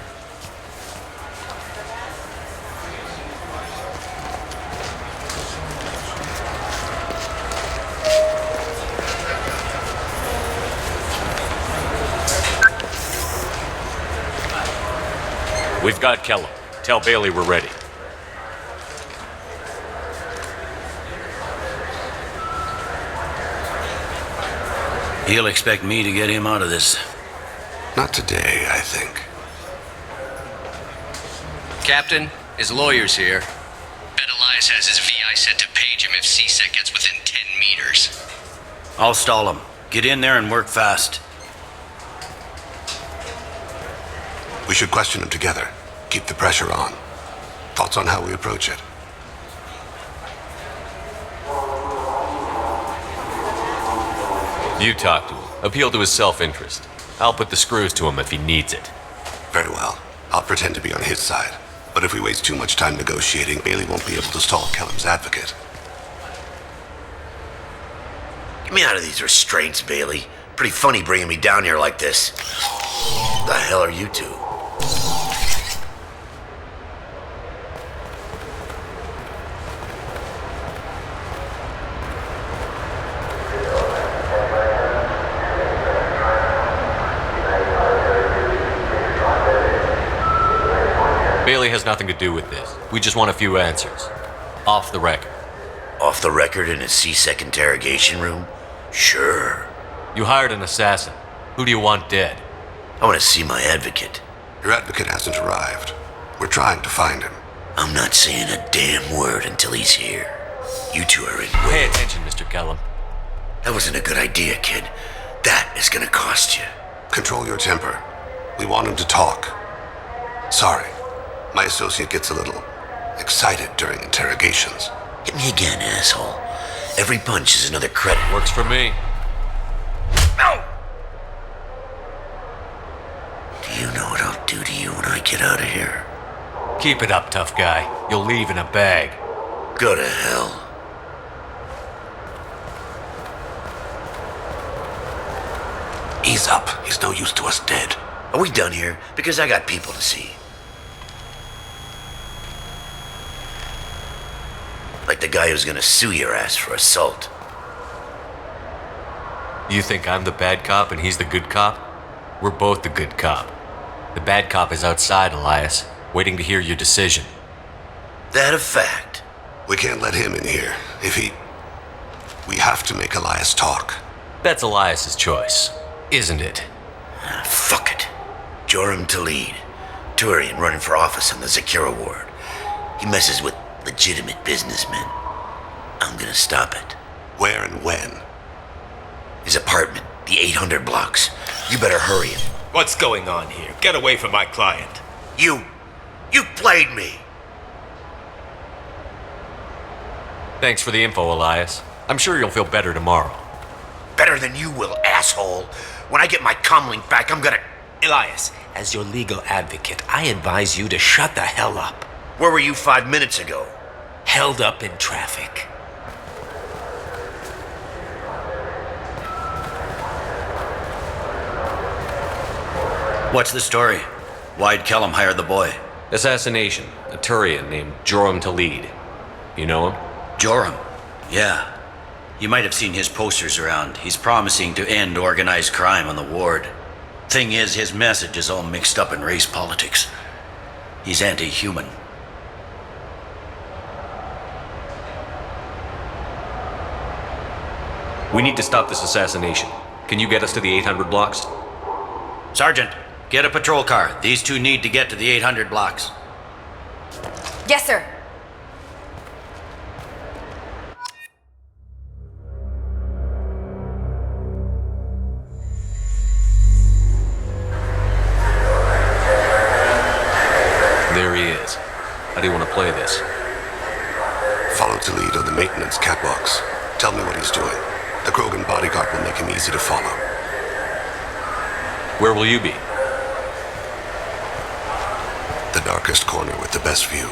We've got Kellum. Tell Bailey we're ready.
He'll expect me to get him out of this.
Not today, I think.
Captain, his lawyer's here. Bet Elias has his VI set to page him if C-Sec gets within 10 meters.
I'll stall him. Get in there and work fast.
We should question him together. Keep the pressure on. Thoughts on how we approach it?
You talk to him. Appeal to his self-interest. I'll put the screws to him if he needs it.
Very well. I'll pretend to be on his side. But if we waste too much time negotiating, Bailey won't be able to stall Kellum's advocate.
Get me out of these restraints, Bailey. Pretty funny bringing me down here like this. The hell are you two?
Bailey has nothing to do with this. We just want a few answers. Off the record.
Off the record in a C-Sec interrogation room? Sure.
You hired an assassin. Who do you want dead?
I want to see my advocate.
Your advocate hasn't arrived. We're trying to find him.
I'm not saying a damn word until he's here. You two are in.
Pay attention, Mr. Kellum.
That wasn't a good idea, kid. That is gonna cost you.
Control your temper. We want him to talk. Sorry. My associate gets a little excited during interrogations.
Hit me again, asshole. Every punch is another credit.
Works for me.
No! Do you know what I'll do to you when I get out of here?
Keep it up, tough guy. You'll leave in a bag.
Go to hell.
Ease up. He's no use to us dead.
Are we done here? Because I got people to see. Like the guy who's gonna sue your ass for assault.
You think I'm the bad cop and he's the good cop? We're both the good cop. The bad cop is outside, Elias, waiting to hear your decision.
That a fact?
We can't let him in here. We have to make Elias talk.
That's Elias's choice, isn't it?
Fuck it. Joram Talid, Turian running for office on the Zakira ward. He messes with legitimate businessmen. I'm gonna stop it.
Where and when?
His apartment, the 800 blocks. You better hurry him.
What's going on here? Get away from my client.
You played me.
Thanks for the info, Elias. I'm sure you'll feel better tomorrow.
Better than you will, asshole. When I get my comlink back, I'm gonna...
Elias, as your legal advocate, I advise you to shut the hell up.
Where were you 5 minutes ago?
Held up in traffic.
What's the story? Why'd Kellum hire the boy?
Assassination. A Turian named Joram Talid. You know him?
Joram? Yeah. You might have seen his posters around. He's promising to end organized crime on the ward. Thing is, his message is all mixed up in race politics. He's anti-human.
We need to stop this assassination. Can you get us to the 800 blocks?
Sergeant, get a patrol car. These two need to get to the 800 blocks.
Yes, sir.
There he is. How do you want to play this?
Follow Talid on the maintenance catwalks. Tell me what he's doing. The Krogan bodyguard will make him easy to follow.
Where will you be?
The darkest corner with the best view.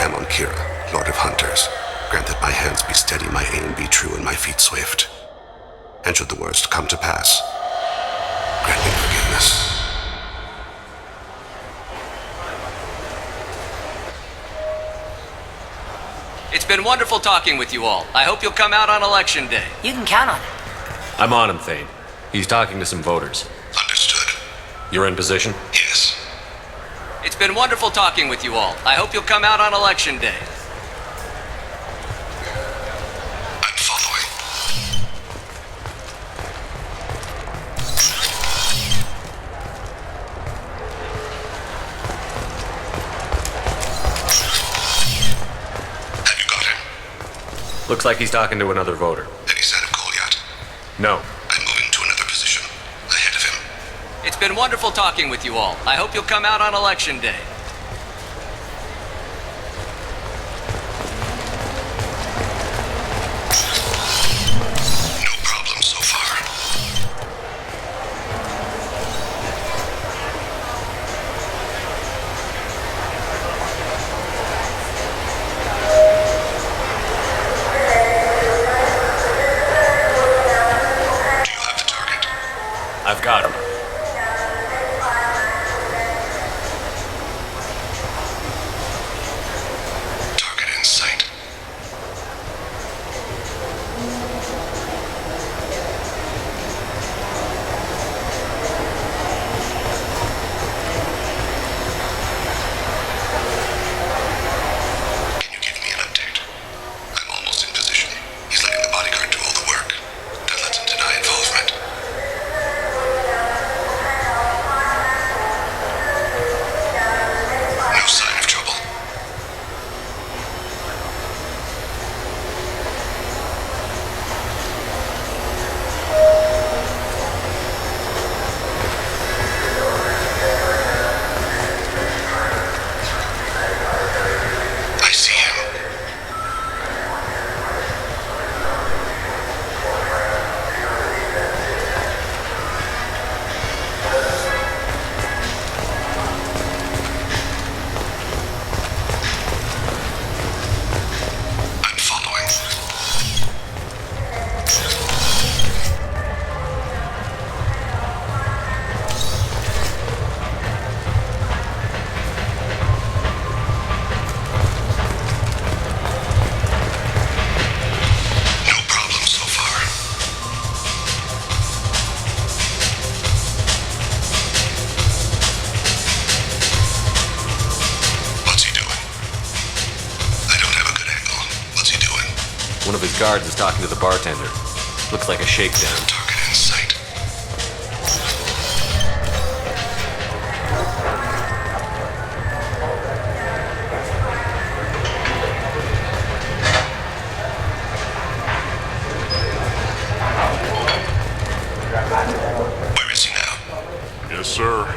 Amon Kira, Lord of Hunters. Grant that my hands be steady, my aim be true, and my feet swift. And should the worst come to pass, grant me forgiveness.
It's been wonderful talking with you all. I hope you'll come out on election day.
You can count on it.
I'm on him, Thane. He's talking to some voters.
Understood.
You're in position?
Yes.
It's been wonderful talking with you all. I hope you'll come out on election day.
I'm following. Have you got him?
Looks like he's talking to another voter.
Any sign of Goliath?
No.
I'm moving to another position. Ahead of him.
It's been wonderful talking with you all. I hope you'll come out on election day.
No problem so far. Do you have the target?
I've got him. his guards is talking to the bartender. Looks like a shakedown.
Target in sight. Where is he now?
Yes, sir.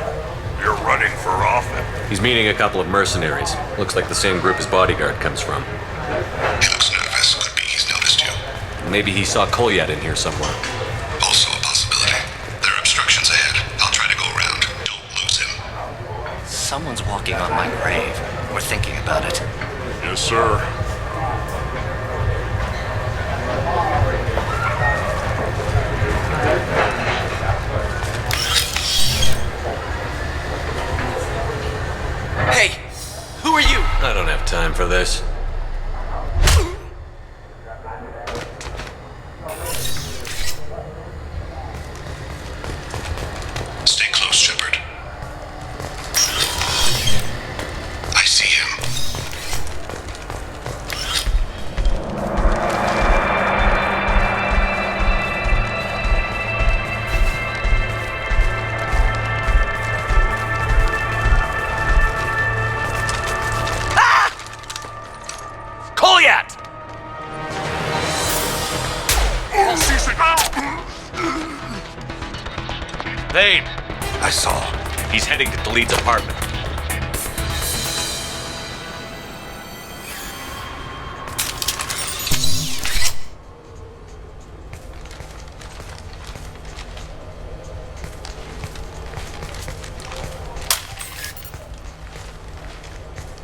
You're running for office.
He's meeting a couple of mercenaries. Looks like the same group his bodyguard comes from.
He looks nervous. Could be he's noticed you.
Maybe he saw Kolyat in here somewhere.
Also a possibility. There are obstructions ahead. I'll try to go around. Don't lose him.
Someone's walking on my grave. We're thinking about it.
Yes, sir.
Hey, who are you?
I don't have time for this.
Stay close, Shepard. I see him.
Kolyat!
Thane!
I saw. He's heading to Khalid's apartment.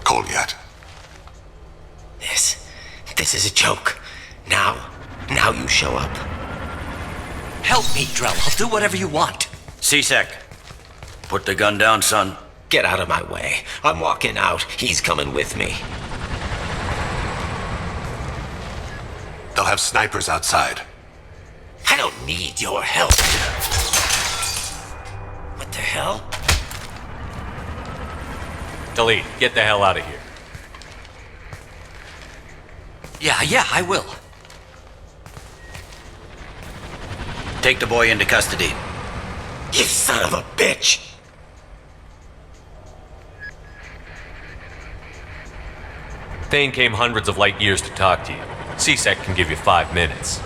Kolyat.
This is a joke. Now you show up. Help me, Drell. I'll do whatever you want.
C-Sec, put the gun down, son.
Get out of my way. I'm walking out. He's coming with me.
They'll have snipers outside.
I don't need your help. What the hell?
Khalid, get the hell out of here.
Yeah, I will.
Take the boy into custody.
You son of a bitch!
Thane came hundreds of light years to talk to you. C-Sec can give you 5 minutes.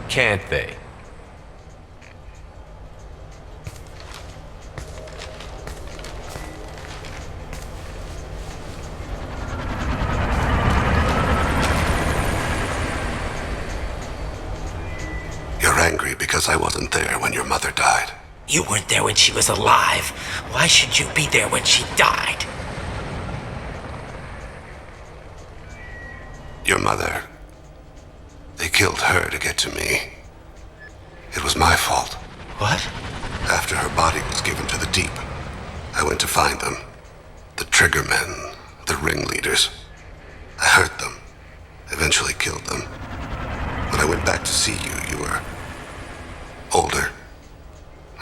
Can't they?
You're angry because I wasn't there when your mother died.
You weren't there when she was alive. Why should you be there when she died?
Your mother. They killed her to get to me. It was my fault.
What?
After her body was given to the deep, I went to find them. The triggermen, the ringleaders. I hurt them. Eventually killed them. When I went back to see you, you were older.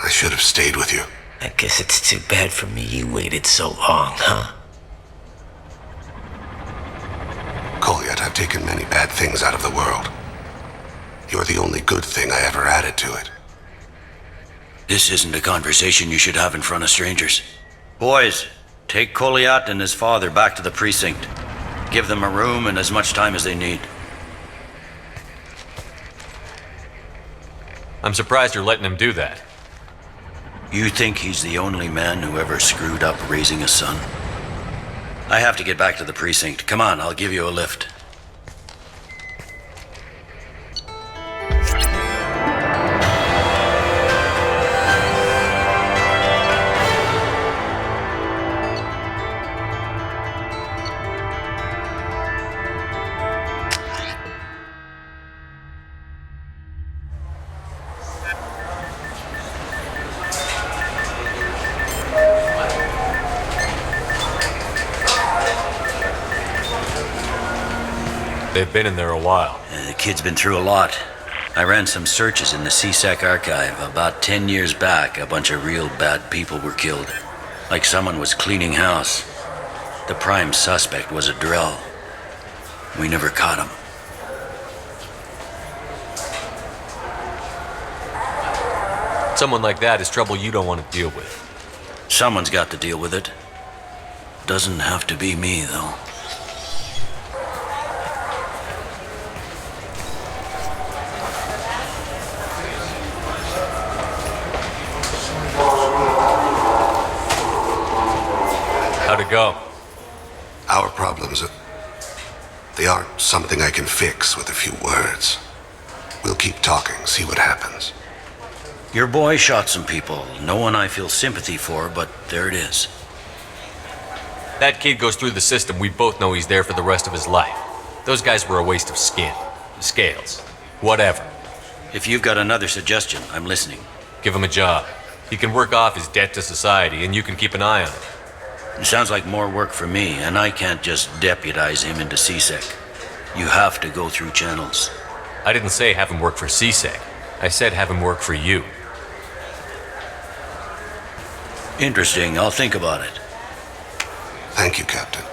I should have stayed with you.
I guess it's too bad for me you waited so long, huh?
Kolyat, I've taken many bad things out of the world. You're the only good thing I ever added to it.
This isn't a conversation you should have in front of strangers. Boys, take Kolyat and his father back to the precinct. Give them a room and as much time as they need.
I'm surprised you're letting him do that.
You think he's the only man who ever screwed up raising a son? I have to get back to the precinct. Come on, I'll give you a lift.
They've been in there a while.
The kid's been through a lot. I ran some searches in the C-Sec archive. About 10 years back, a bunch of real bad people were killed. Like someone was cleaning house. The prime suspect was a Drell. We never caught him.
Someone like that is trouble you don't want to deal with.
Someone's got to deal with it. Doesn't have to be me, though.
How'd it go?
Our problems, they aren't something I can fix with a few words. We'll keep talking, see what happens.
Your boy shot some people. No one I feel sympathy for, but there it is.
That kid goes through the system. We both know he's there for the rest of his life. Those guys were a waste of skin. Scales. Whatever.
If you've got another suggestion, I'm listening.
Give him a job. He can work off his debt to society, and you can keep an eye on him.
It sounds like more work for me, and I can't just deputize him into CSEC. You have to go through channels.
I didn't say have him work for CSEC. I said have him work for you.
Interesting. I'll think about it.
Thank you, Captain.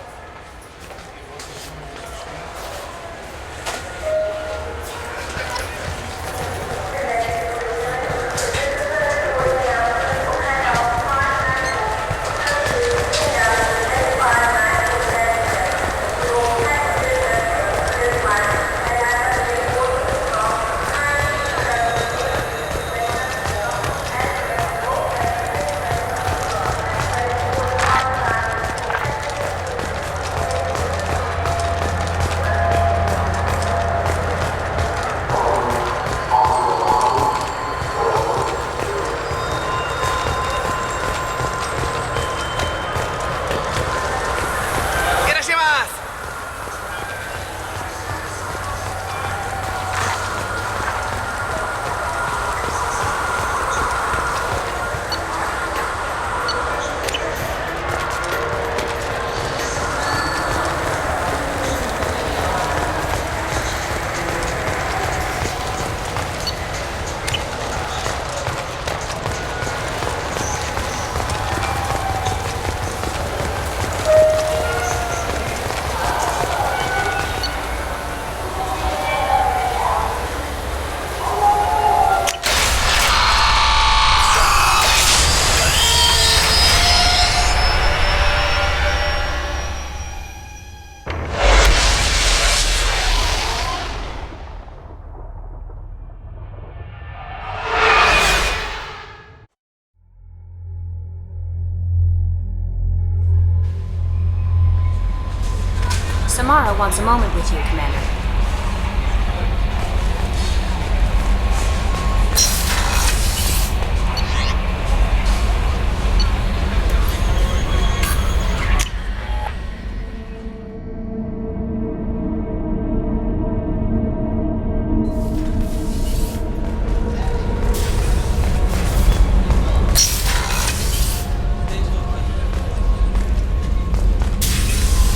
Samara wants a moment with you, Commander.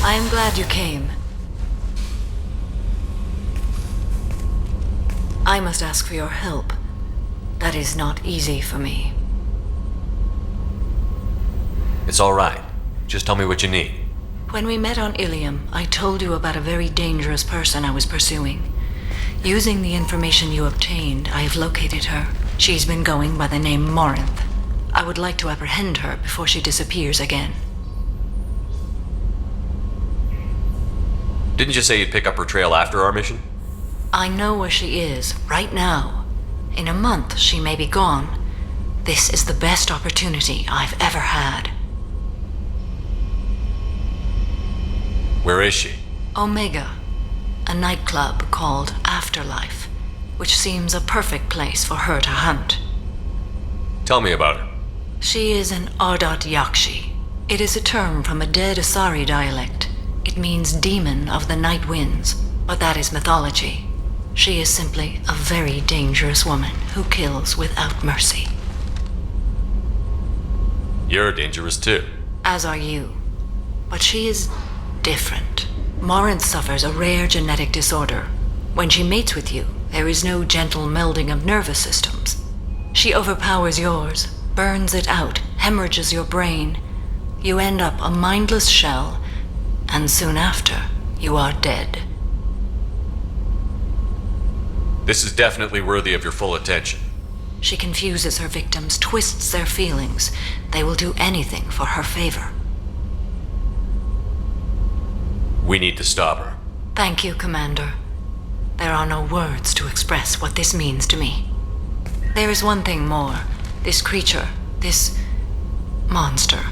I am glad you came. I must ask for your help. That is not easy for me.
It's all right. Just tell me what you need.
When we met on Ilium, I told you about a very dangerous person I was pursuing. Using the information you obtained, I have located her. She's been going by the name Morinth. I would like to apprehend her before she disappears again.
Didn't you say you'd pick up her trail after our mission?
I know where she is, right now. In a month, she may be gone. This is the best opportunity I've ever had.
Where is she?
Omega, a nightclub called Afterlife, which seems a perfect place for her to hunt.
Tell me about her.
She is an Ardat Yakshi. It is a term from a dead Asari dialect. It means demon of the night winds, but that is mythology. She is simply a very dangerous woman who kills without mercy.
You're dangerous too.
As are you. But she is different. Morinth suffers a rare genetic disorder. When she mates with you, there is no gentle melding of nervous systems. She overpowers yours, burns it out, hemorrhages your brain. You end up a mindless shell, and soon after, you are dead.
This is definitely worthy of your full attention.
She confuses her victims, twists their feelings. They will do anything for her favor.
We need to stop her.
Thank you, Commander. There are no words to express what this means to me. There is one thing more. This creature, this monster.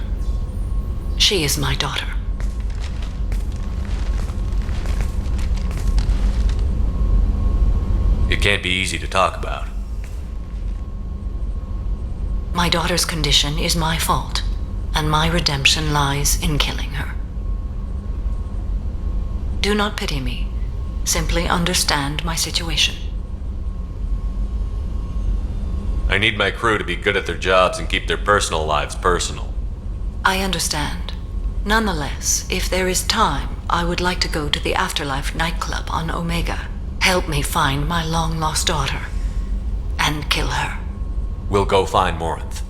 She is my daughter.
It can't be easy to talk about.
My daughter's condition is my fault, and my redemption lies in killing her. Do not pity me. Simply understand my situation.
I need my crew to be good at their jobs and keep their personal lives personal.
I understand. Nonetheless, if there is time, I would like to go to the Afterlife nightclub on Omega. Help me find my long-lost daughter, and kill her.
We'll go find Morinth.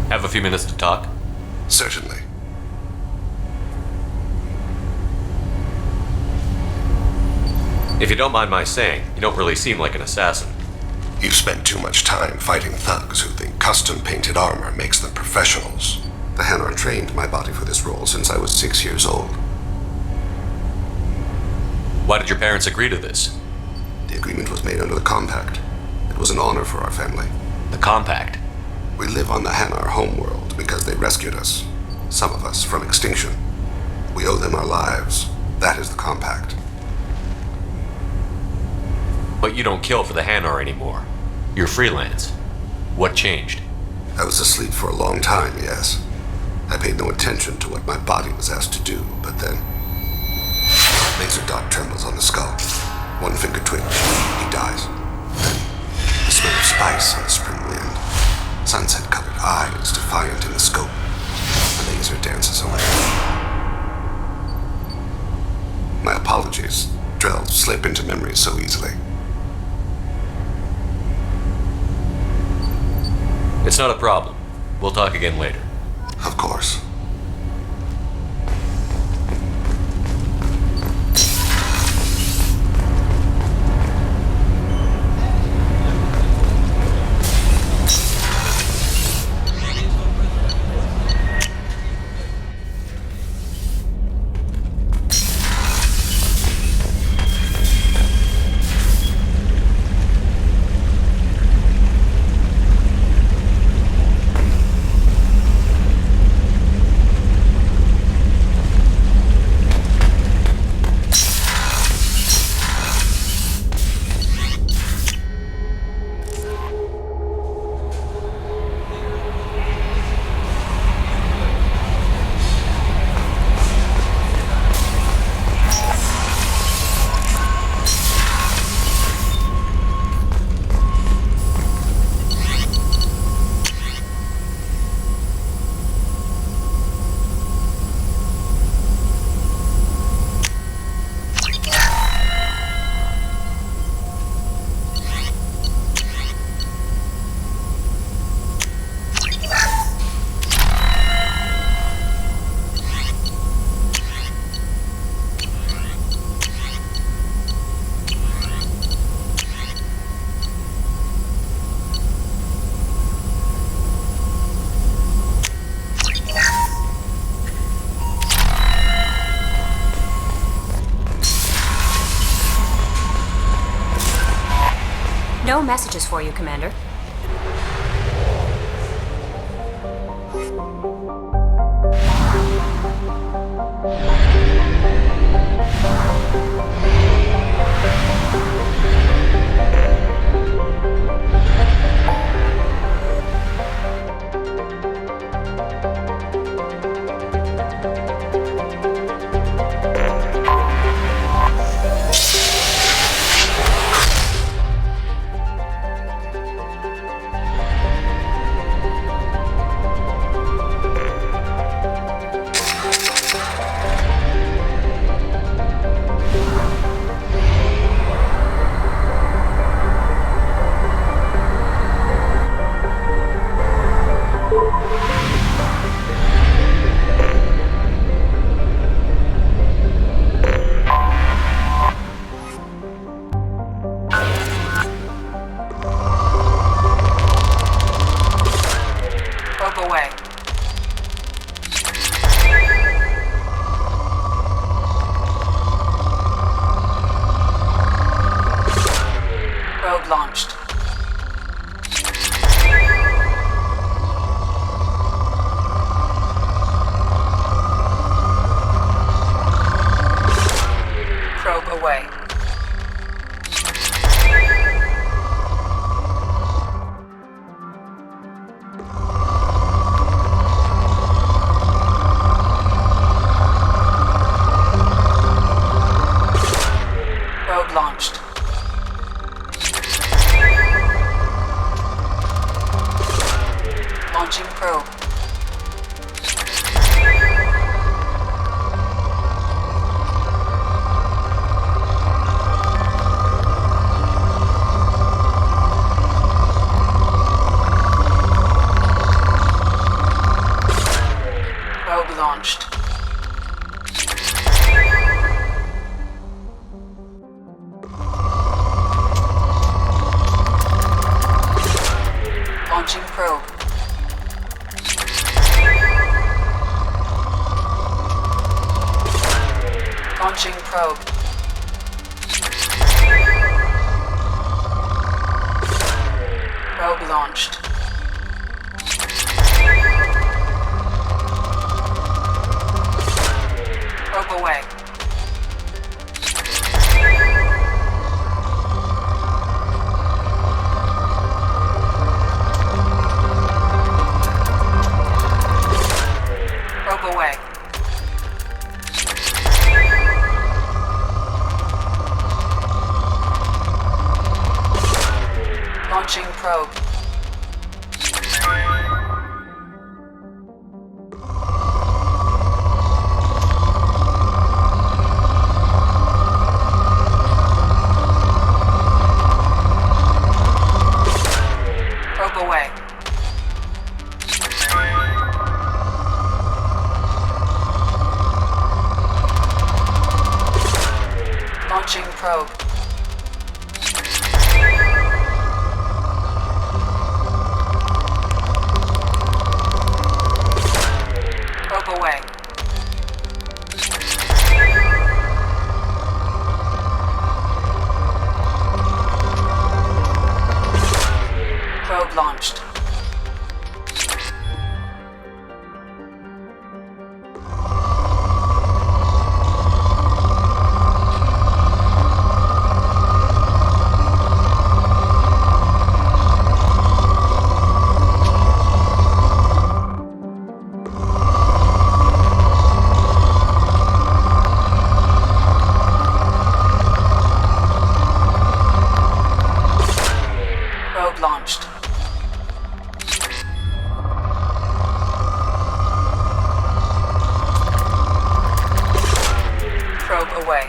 Have a few minutes to talk?
Certainly.
If you don't mind my saying, you don't really seem like an assassin.
You've spent too much time fighting thugs who think custom-painted armor makes them professionals. The Hanar trained my body for this role since I was 6 years old.
Why did your parents agree to this?
The agreement was made under the Compact. It was an honor for our family.
The Compact?
We live on the Hanar homeworld because they rescued us. Some of us from extinction. We owe them our lives. That is the Compact.
But you don't kill for the Hanar anymore. You're freelance. What changed?
I was asleep for a long time, yes. I paid no attention to what my body was asked to do, but then... Laser dot trembles on the skull. One finger twitch. He dies. Then, the smell of spice on the spring wind. Sunset-colored eyes defiant in the scope. The laser dances away. My apologies. Drells slip into memory so easily.
It's not a problem. We'll talk again later.
Of course.
No messages for you, Commander.
launched. Launching probe. Launching probe. Probe launched. Probe away. Probe away. Launching probe. Probe away. Launching probe. Probe away. Probe launched. Probe launched. Probe away.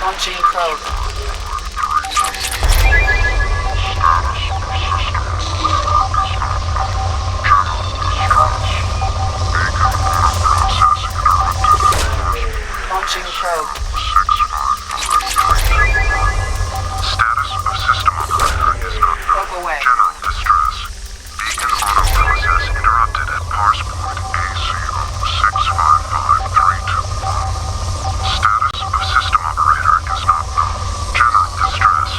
Launching probe. Launching probe.
Status of system operator is not known.
Probe away.
General distress. Beacon auto process interrupted at parse port AC065532. Status of system operator is not known. General distress.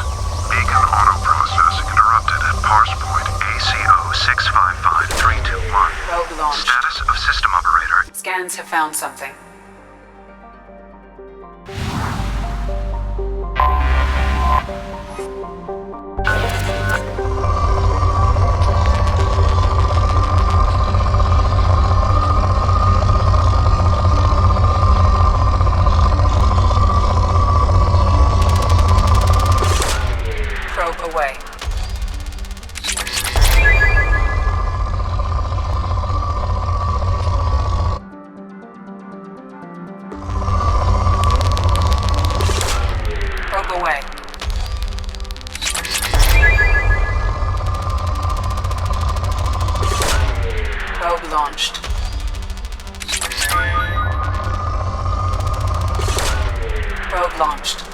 Beacon auto process interrupted at parse point AC065531.
Probe launched.
Status of system operator.
Scans have found something.
away. Probe away. Probe launched. Probe launched.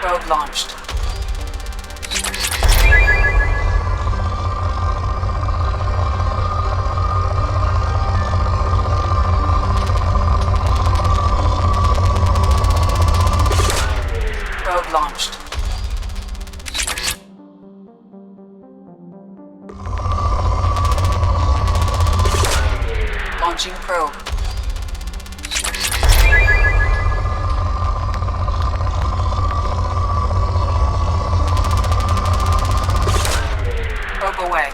Probe launched. Probe launched. Launching probe. Probe away.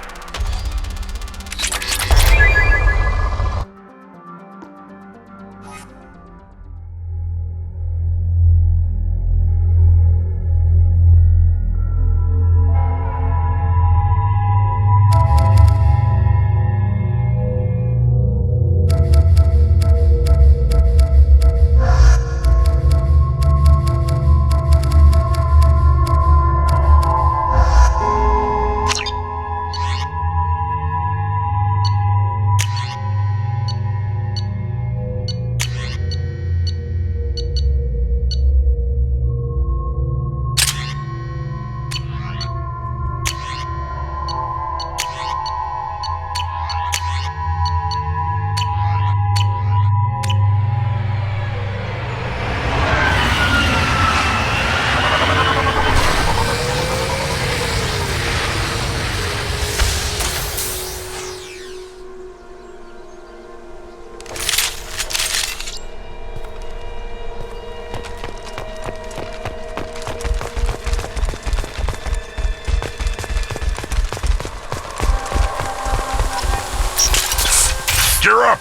Gear up!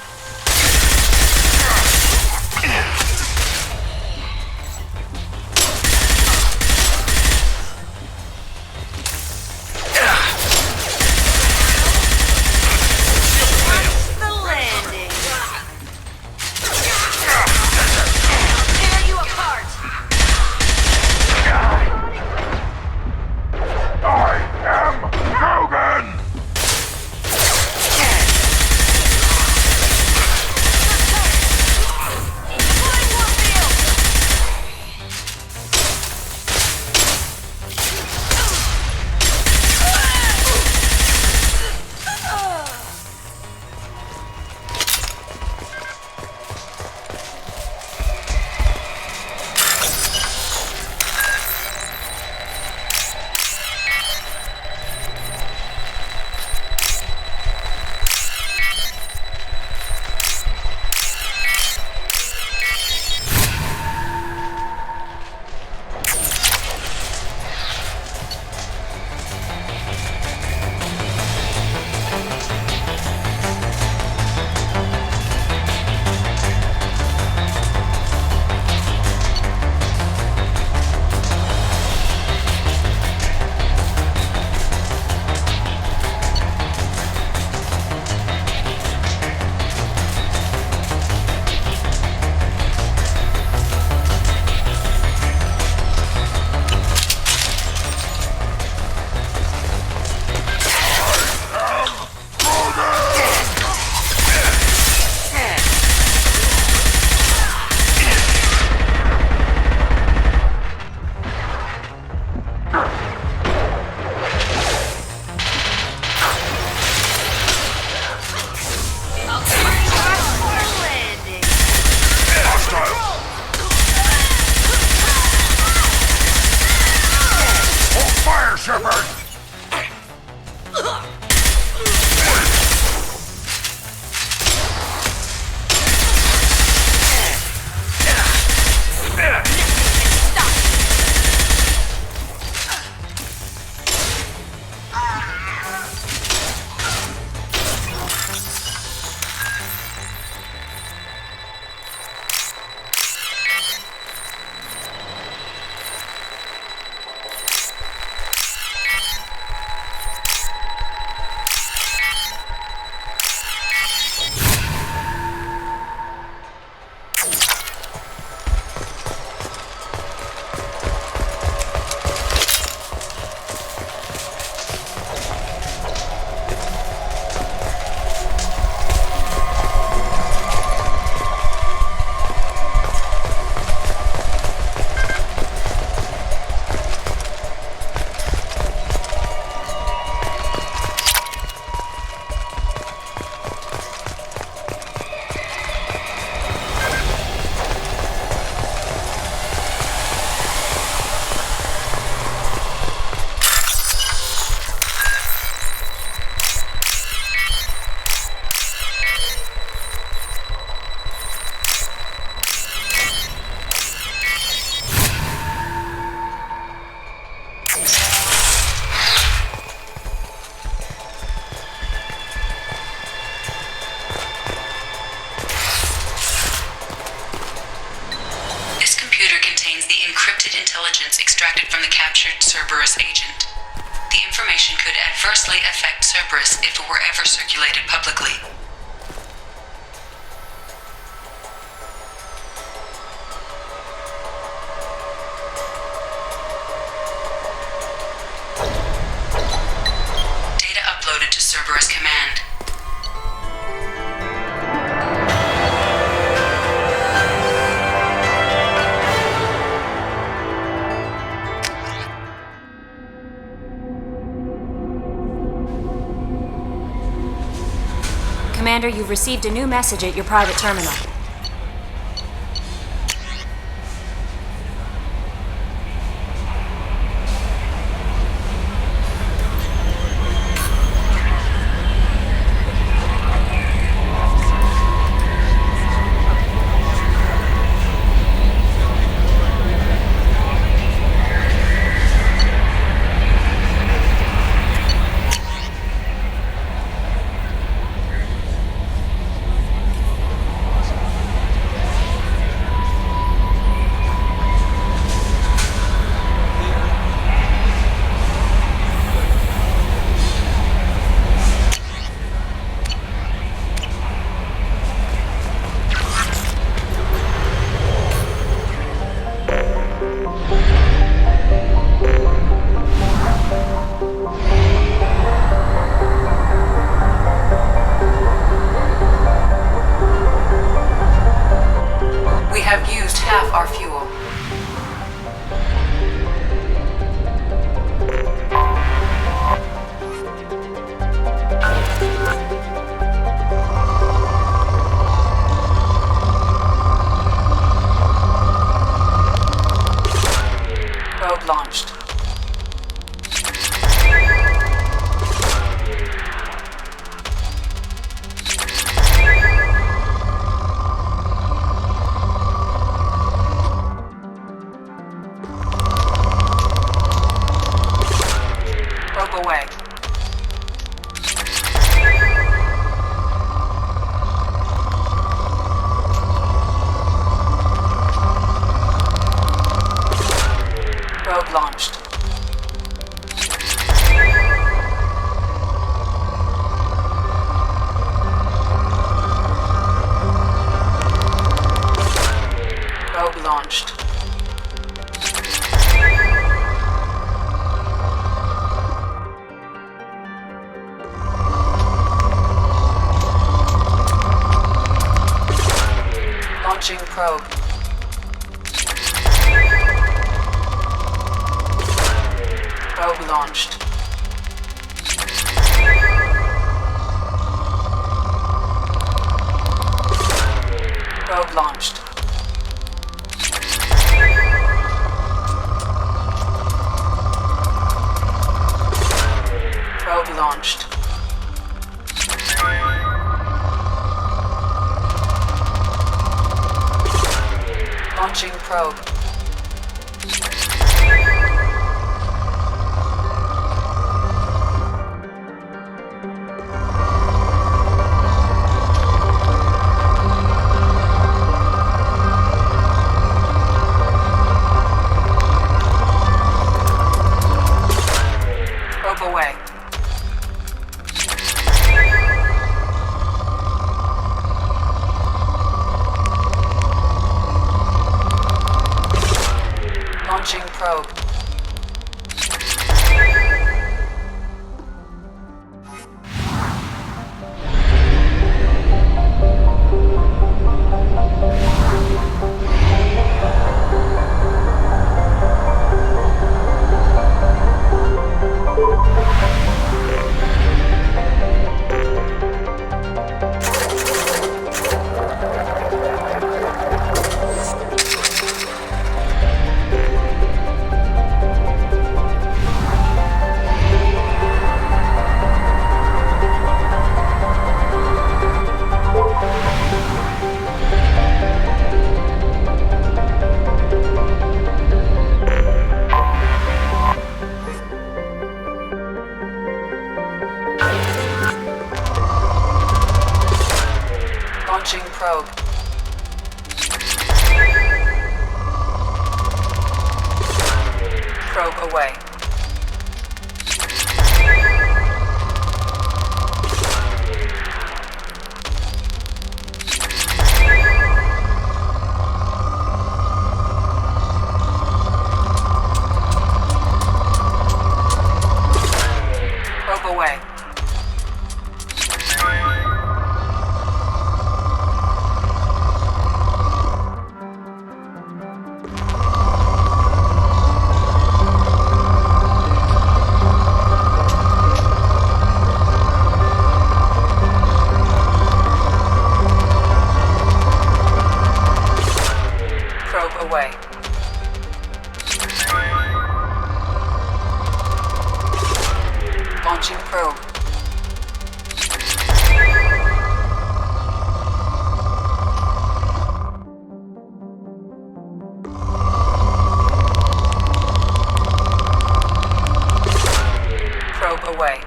The landing. Tear you apart.
I am Grogan!
intelligence extracted from the captured Cerberus agent. The information could adversely affect Cerberus if it were ever circulated publicly. Data uploaded to Cerberus Command.
Commander, you've received a new message at your private terminal.
We have used half our fuel. Probe launched. Probe away. Probe launched. Probe launched. Launching probe. Probe launched. Probe launched. Probe launched. Launching probe. Probe away. Launching probe. Launching probe. Probe away. Probe away. Probe away. Launching probe. Probe away.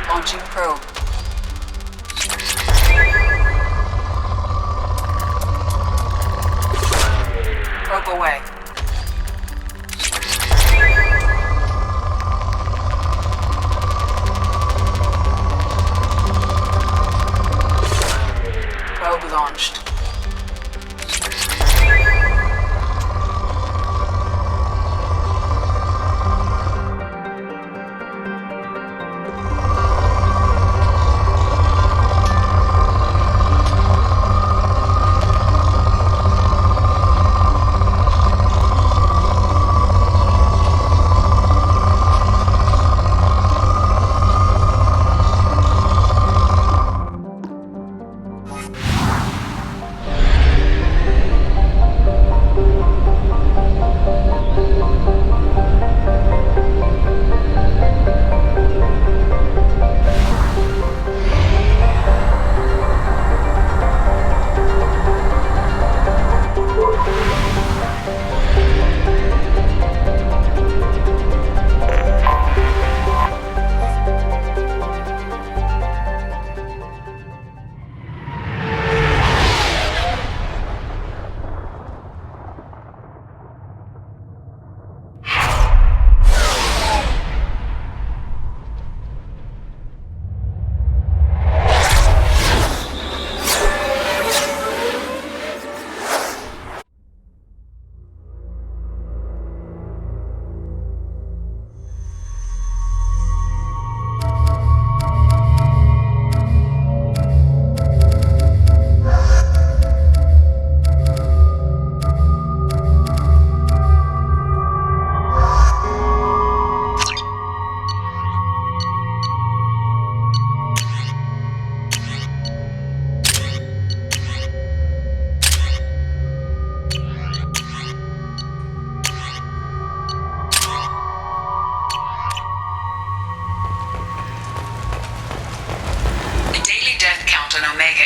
Launching probe. Probe away. Probe launched.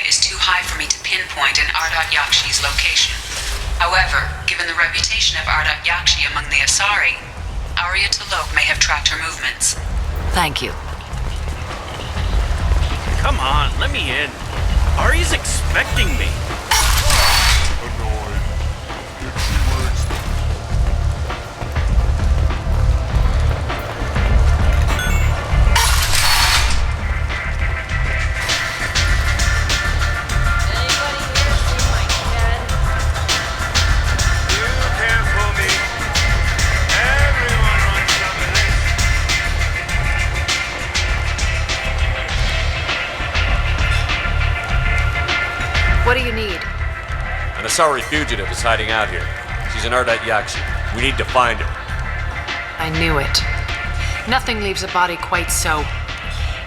Is too high for me to pinpoint an Ardat Yakshi's location. However, given the reputation of Ardat Yakshi among the Asari, Arya T'Loak may have tracked her movements.
Thank you.
Come on, let me in. Ari's expecting me.
What do you need?
An Asari fugitive is hiding out here. She's an Ardat Yakshi. We need to find her.
I knew it. Nothing leaves a body quite so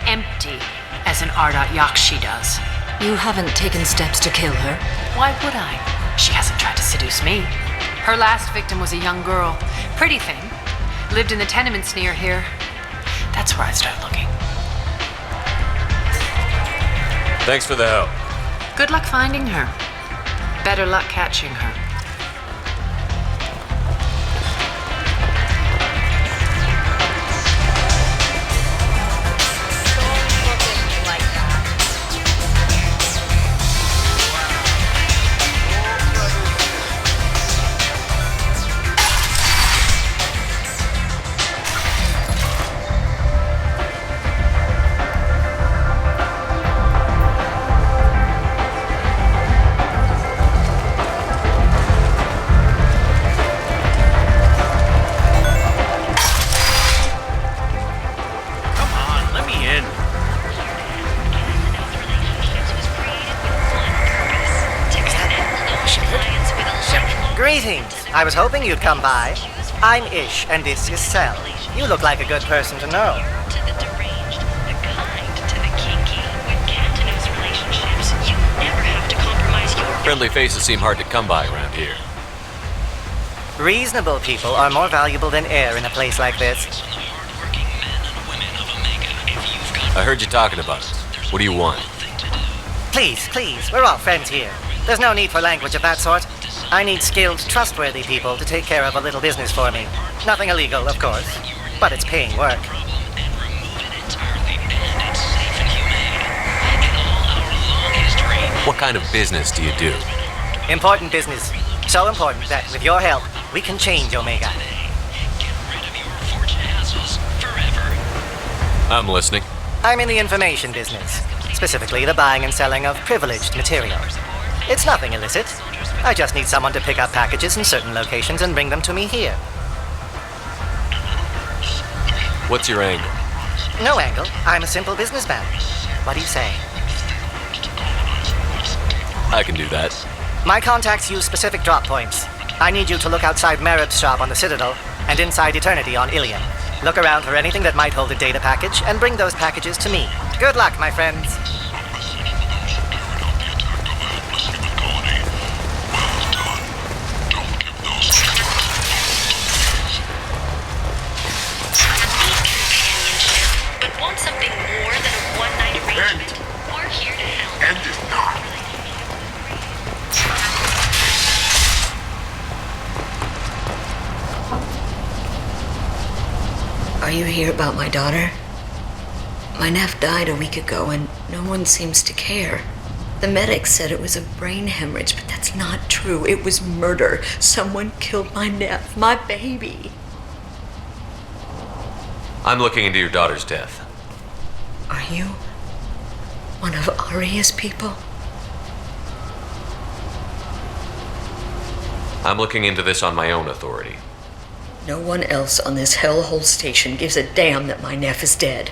empty as an Ardat Yakshi does.
You haven't taken steps to kill her?
Why would I? She hasn't tried to seduce me. Her last victim was a young girl. Pretty thing. Lived in the tenements near here. That's where I'd start looking.
Thanks for the help.
Good luck finding her. Better luck catching her.
I was hoping you'd come by. I'm Ish, and this is Cell. You look like a good person to know.
To the deranged, the kind to the kinky. With Cantonese relationships, you never have to compromise your...
Friendly faces seem hard to come by around here.
Reasonable people are more valuable than air in a place like this.
I heard you talking about us. What do you want?
Please, we're all friends here. There's no need for language of that sort. I need skilled, trustworthy people to take care of a little business for me. Nothing illegal, of course, but it's paying work.
What kind of business do you do?
Important business. So important that, with your help, we can change Omega.
I'm listening.
I'm in the information business, specifically the buying and selling of privileged materials. It's nothing illicit. I just need someone to pick up packages in certain locations and bring them to me here.
What's your angle?
No angle. I'm a simple businessman. What do you say?
I can do that.
My contacts use specific drop points. I need you to look outside Merib's shop on the Citadel and inside Eternity on Ilion. Look around for anything that might hold a data package and bring those packages to me. Good luck, my friends.
But want something more than a one-night arrangement? We're here to help.
End it not.
Are you here about my daughter? My nephew died a week ago and no one seems to care. The medics said it was a brain hemorrhage, but that's not true. It was murder. Someone killed my nephew, my baby.
I'm looking into your daughter's death.
Are you one of Aria's people?
I'm looking into this on my own authority.
No one else on this hellhole station gives a damn that my nephew is dead.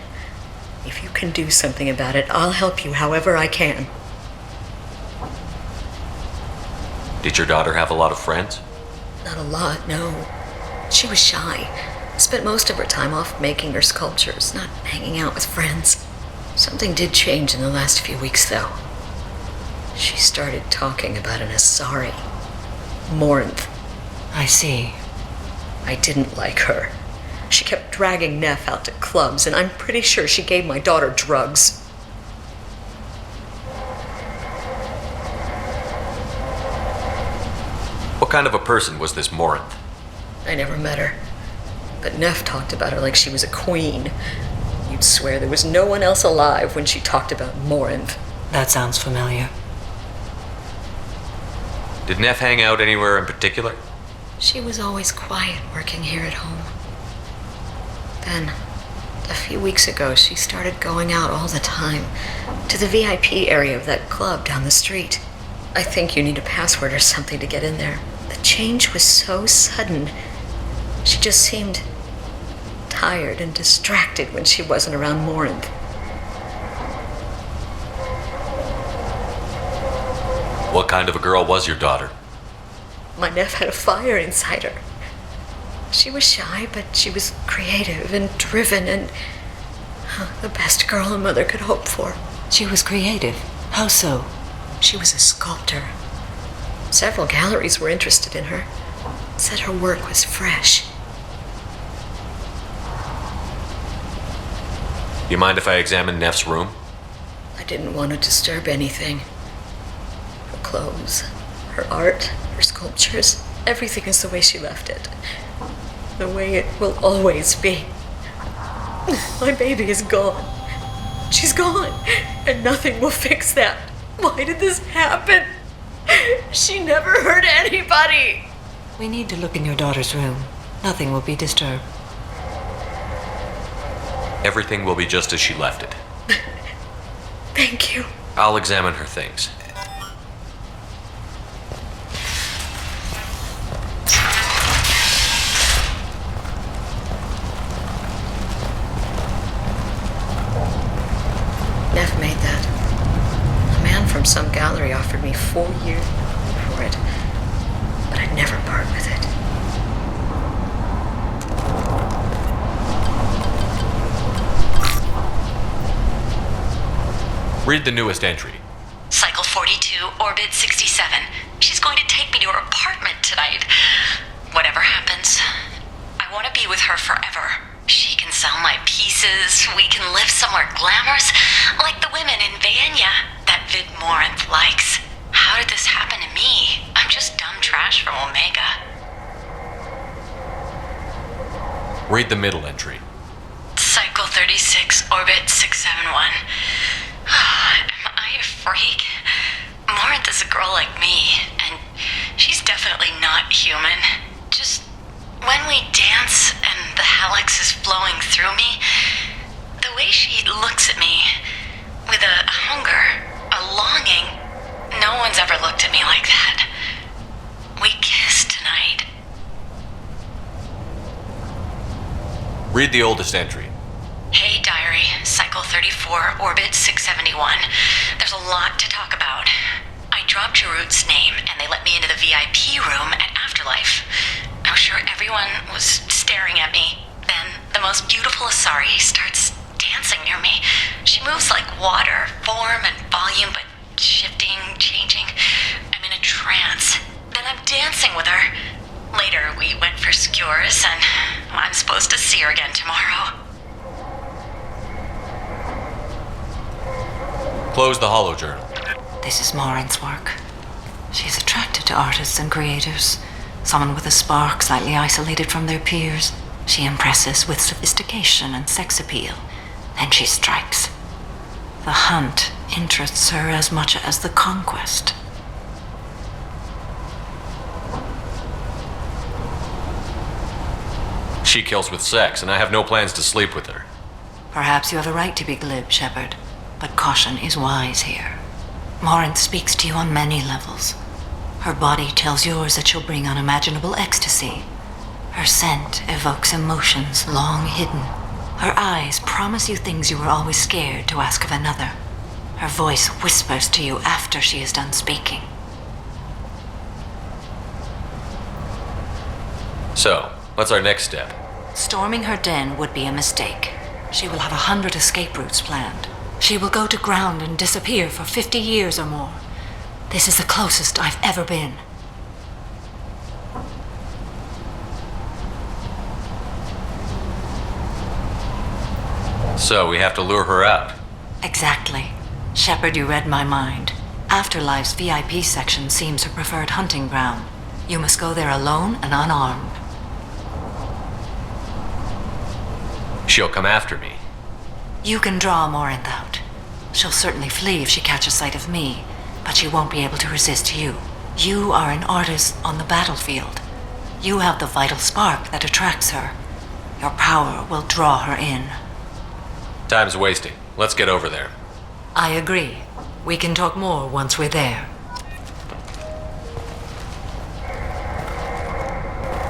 If you can do something about it, I'll help you however I can.
Did your daughter have a lot of friends?
Not a lot, no. She was shy. Spent most of her time off making her sculptures, not hanging out with friends. Something did change in the last few weeks, though. She started talking about an Asari. Morinth.
I see.
I didn't like her. She kept dragging Neff out to clubs, and I'm pretty sure she gave my daughter drugs.
What kind of a person was this Morinth?
I never met her. But Neff talked about her like she was a queen. You'd swear there was no one else alive when she talked about Morinth.
That sounds familiar.
Did Neff hang out anywhere in particular?
She was always quiet working here at home. Then, a few weeks ago, she started going out all the time to the VIP area of that club down the street. I think you need a password or something to get in there. The change was so sudden. She just seemed tired and distracted when she wasn't around Morinth.
What kind of a girl was your daughter?
My nephew had a fire inside her. She was shy, but she was creative and driven and the best girl a mother could hope for.
She was creative. How so?
She was a sculptor. Several galleries were interested in her. Said her work was fresh.
You mind if I examine Neff's room?
I didn't want to disturb anything. Her clothes, her art, her sculptures, everything is the way she left it. The way it will always be. My baby is gone. She's gone, and nothing will fix that. Why did this happen? She never hurt anybody.
We need to look in your daughter's room. Nothing will be disturbed.
Everything will be just as she left it.
Thank you.
I'll examine her things.
Neff made that. A man from some gallery offered me 4 years for it, but I'd never part with it.
Read the newest entry.
Cycle 42, Orbit 67. She's going to take me to her apartment tonight. Whatever happens, I want to be with her forever. She can sell my pieces. We can live somewhere glamorous, like the women in Vanya that Vid Morinth likes. How did this happen to me? I'm just dumb trash from Omega.
Read the middle entry.
Cycle 36, Orbit 671. Am I a freak? Morinth is a girl like me, and she's definitely not human. Just when we dance and the helix is flowing through me, the way she looks at me with a hunger, a longing, no one's ever looked at me like that. We kissed tonight.
Read the oldest entry.
Hey, Diary, Cycle 34, Orbit 671. There's a lot to talk about. I dropped Jarut's name, and they let me into the VIP room at Afterlife. I was sure everyone was staring at me. Then the most beautiful Asari starts dancing near me. She moves like water, form and volume, but shifting, changing. I'm in a trance. Then I'm dancing with her. Later, we went for skewers, and I'm supposed to see her again tomorrow.
Close the holojournal.
This is Morinth's work. She's attracted to artists and creators. Someone with a spark, slightly isolated from their peers. She impresses with sophistication and sex appeal. Then she strikes. The hunt interests her as much as the conquest.
She kills with sex, and I have no plans to sleep with her.
Perhaps you have a right to be glib, Shepard, but caution is wise here. Morinth speaks to you on many levels. Her body tells yours that she'll bring unimaginable ecstasy. Her scent evokes emotions long hidden. Her eyes promise you things you were always scared to ask of another. Her voice whispers to you after she is done speaking.
So, what's our next step?
Storming her den would be a mistake. She will have 100 escape routes planned. She will go to ground and disappear for 50 years or more. This is the closest I've ever been.
So, we have to lure her out.
Exactly. Shepard, you read my mind. Afterlife's VIP section seems her preferred hunting ground. You must go there alone and unarmed.
She'll come after me.
You can draw Morinth out. She'll certainly flee if she catches sight of me, but she won't be able to resist you. You are an artist on the battlefield. You have the vital spark that attracts her. Your power will draw her in.
Time's wasting. Let's get over there.
I agree. We can talk more once we're there.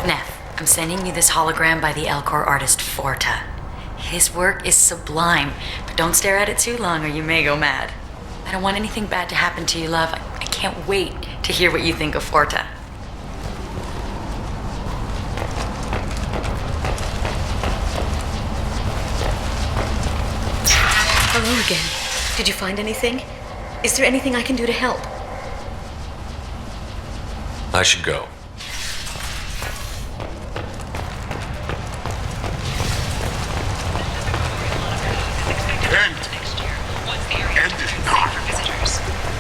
Neff, I'm sending you this hologram by the Elcor artist Forta. His work is sublime, but don't stare at it too long or you may go mad. I don't want anything bad to happen to you, love. I can't wait to hear what you think of Forta. Hello again. Did you find anything? Is there anything I can do to help?
I should go.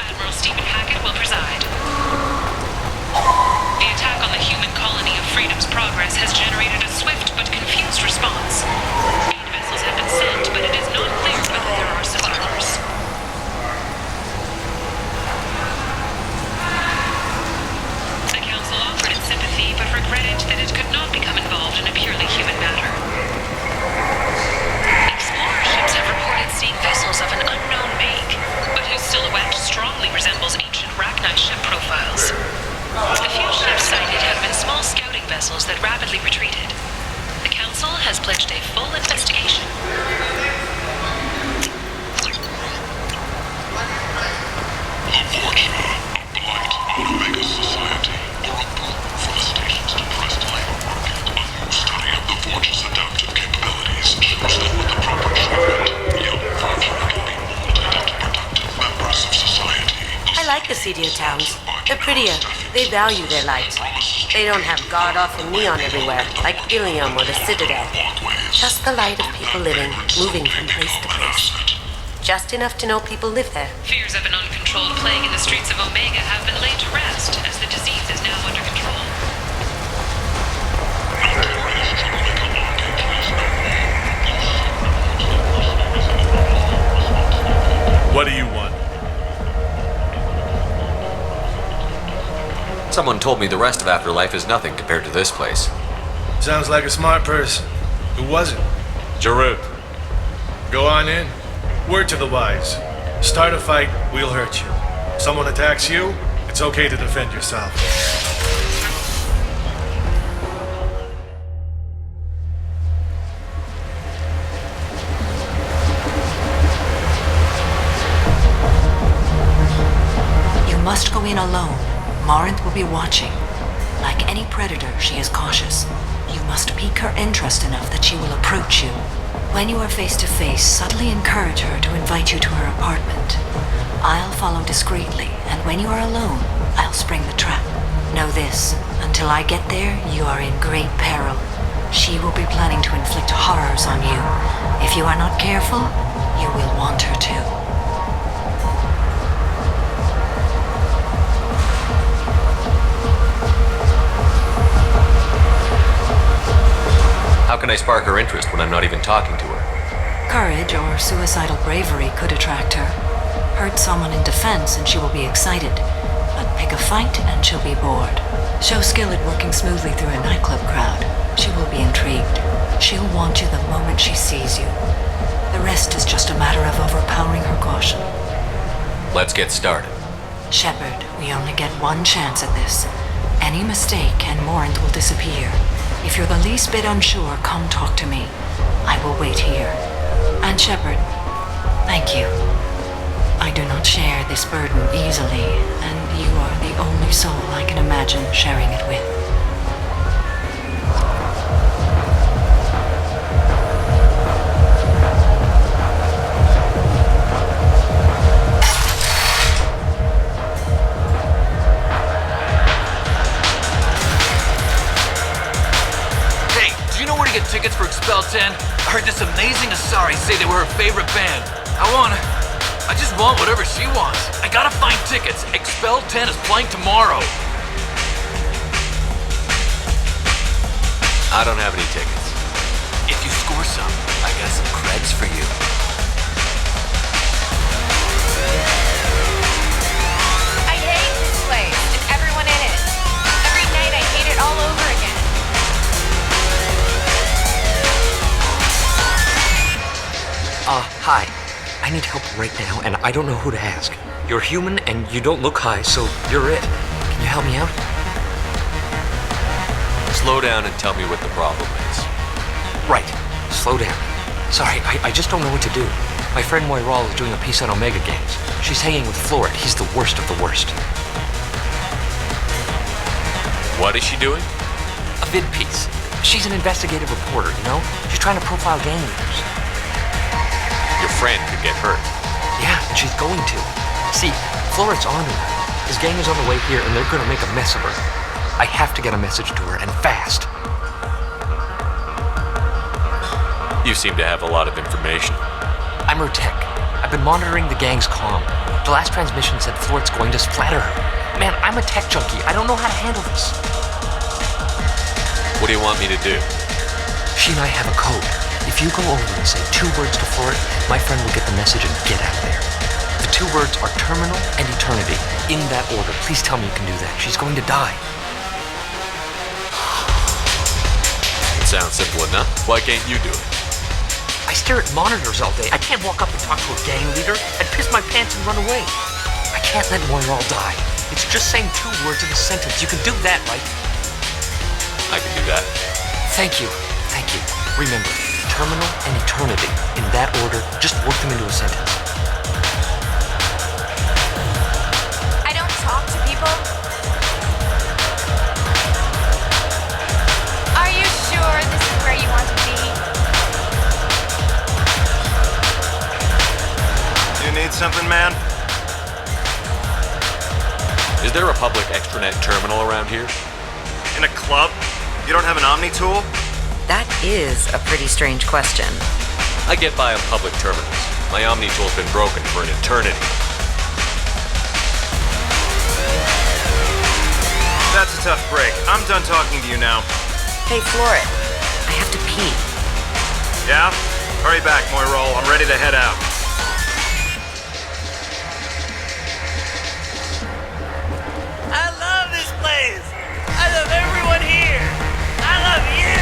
Admiral Stephen Hackett will preside. The attack on the human colony of Freedom's Progress has generated a swift but confused response. 8 vessels have been sent, but it is not clear whether there are survivors. The Council offered its sympathy, but regretted that it could not become involved in a purely human matter. Explorer ships have reported seeing vessels of an unknown make, but whose silhouette strongly resembles ancient Rachni ship profiles. The few ships sighted have been small scouting vessels that rapidly retreated. The Council has pledged a full investigation.
Laboratory, a blight on Omega's society, or a boon for the station's depressed labor market. A new study of the Forge's adaptive capabilities shows that with the proper treatment, young Forger can be molded into productive
seedier towns. They're prettier. They value their light. They don't have guard-off and neon everywhere, like Ilium or the Citadel. Just the light of people living, moving from place to place. Just enough to know people live there.
Fears of an uncontrolled plague in the streets of Omega have been laid to rest, as the disease is now under control.
What do you want?
Someone told me the rest of Afterlife is nothing compared to this place.
Sounds like a smart person. Who was it?
Jarut.
Go on in. Word to the wise. Start a fight, we'll hurt you. Someone attacks you, it's okay to defend yourself.
You must go in alone. Morinth will be watching. Like any predator, she is cautious. You must pique her interest enough that she will approach you. When you are face to face, subtly encourage her to invite you to her apartment. I'll follow discreetly, and when you are alone, I'll spring the trap. Know this, until I get there, you are in great peril. She will be planning to inflict horrors on you. If you are not careful, you will want her to.
How can I spark her interest when I'm not even talking to her?
Courage or suicidal bravery could attract her. Hurt someone in defense and she will be excited. But pick a fight and she'll be bored. Show skill at working smoothly through a nightclub crowd. She will be intrigued. She'll want you the moment she sees you. The rest is just a matter of overpowering her caution.
Let's get started.
Shepard, we only get one chance at this. Any mistake and Morinth will disappear. If you're the least bit unsure, come talk to me. I will wait here. And Shepard, thank you. I do not share this burden easily, and you are the only soul I can imagine sharing it with.
Get tickets for Expel 10. I heard this amazing Asari say they were her favorite band. I just want whatever she wants. I gotta find tickets. Expel 10 is playing tomorrow.
I don't have any tickets.
If you score some, I got some creds for you.
I hate this place and everyone in it. Every night I hate it all over again.
Hi. I need help right now, and I don't know who to ask. You're human, and you don't look high, so you're it. Can you help me out?
Slow down and tell me what the problem is.
Right. Slow down. Sorry, I just don't know what to do. My friend Moiral is doing a piece on Omega Games. She's hanging with Floret. He's the worst of the worst.
What is she doing?
A vid piece. She's an investigative reporter, you know? She's trying to profile gang leaders.
Your friend could get hurt.
Yeah, and she's going to. See, Floret's on her. His gang is on the way here, and they're gonna make a mess of her. I have to get a message to her, and fast.
You seem to have a lot of information.
I'm her tech. I've been monitoring the gang's comm. The last transmission said Floret's going to splatter her. Man, I'm a tech junkie. I don't know how to handle this.
What do you want me to do?
She and I have a code. If you go over and say 2 words to Floret, my friend will get the message and get out of there. The 2 words are terminal and eternity. In that order. Please tell me you can do that. She's going to die.
It sounds simple enough. Why can't you do it?
I stare at monitors all day. I can't walk up and talk to a gang leader. I'd piss my pants and run away. I can't let Moiral die. It's just saying 2 words in a sentence. You can do that, right?
I can do that.
Thank you. Thank you. Remember, terminal and eternity. In that order, just work them into a sentence.
I don't talk to people. Are you sure this is where you want to be?
You need something, man?
Is there a public extranet terminal around here?
In a club? You don't have an Omni tool?
That is a pretty strange question.
I get by on public terminals. My Omni tool's been broken for an eternity.
That's a tough break. I'm done talking to you now.
Hey, Floret, I have to pee.
Yeah? Hurry back, Moirol. I'm ready to head out.
I love this place. I love everyone here. I love you.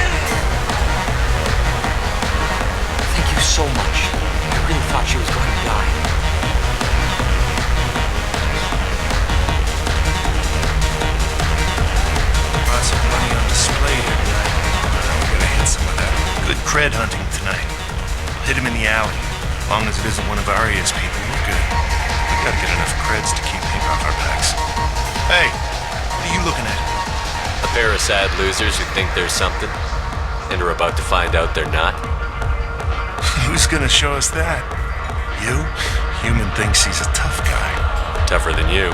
Thank you so much. I really thought she was going to die.
Lots of money on display here tonight. We're gonna hit some of that. Good cred hunting tonight. Hit him in the alley. As long as it isn't one of Arya's people, we're good. We gotta get enough creds to keep pink off our backs. Hey, what are you looking at?
A pair of sad losers who think there's something, and are about to find out they're not.
Who's gonna show us that? You? Human thinks he's a tough guy.
Tougher than you.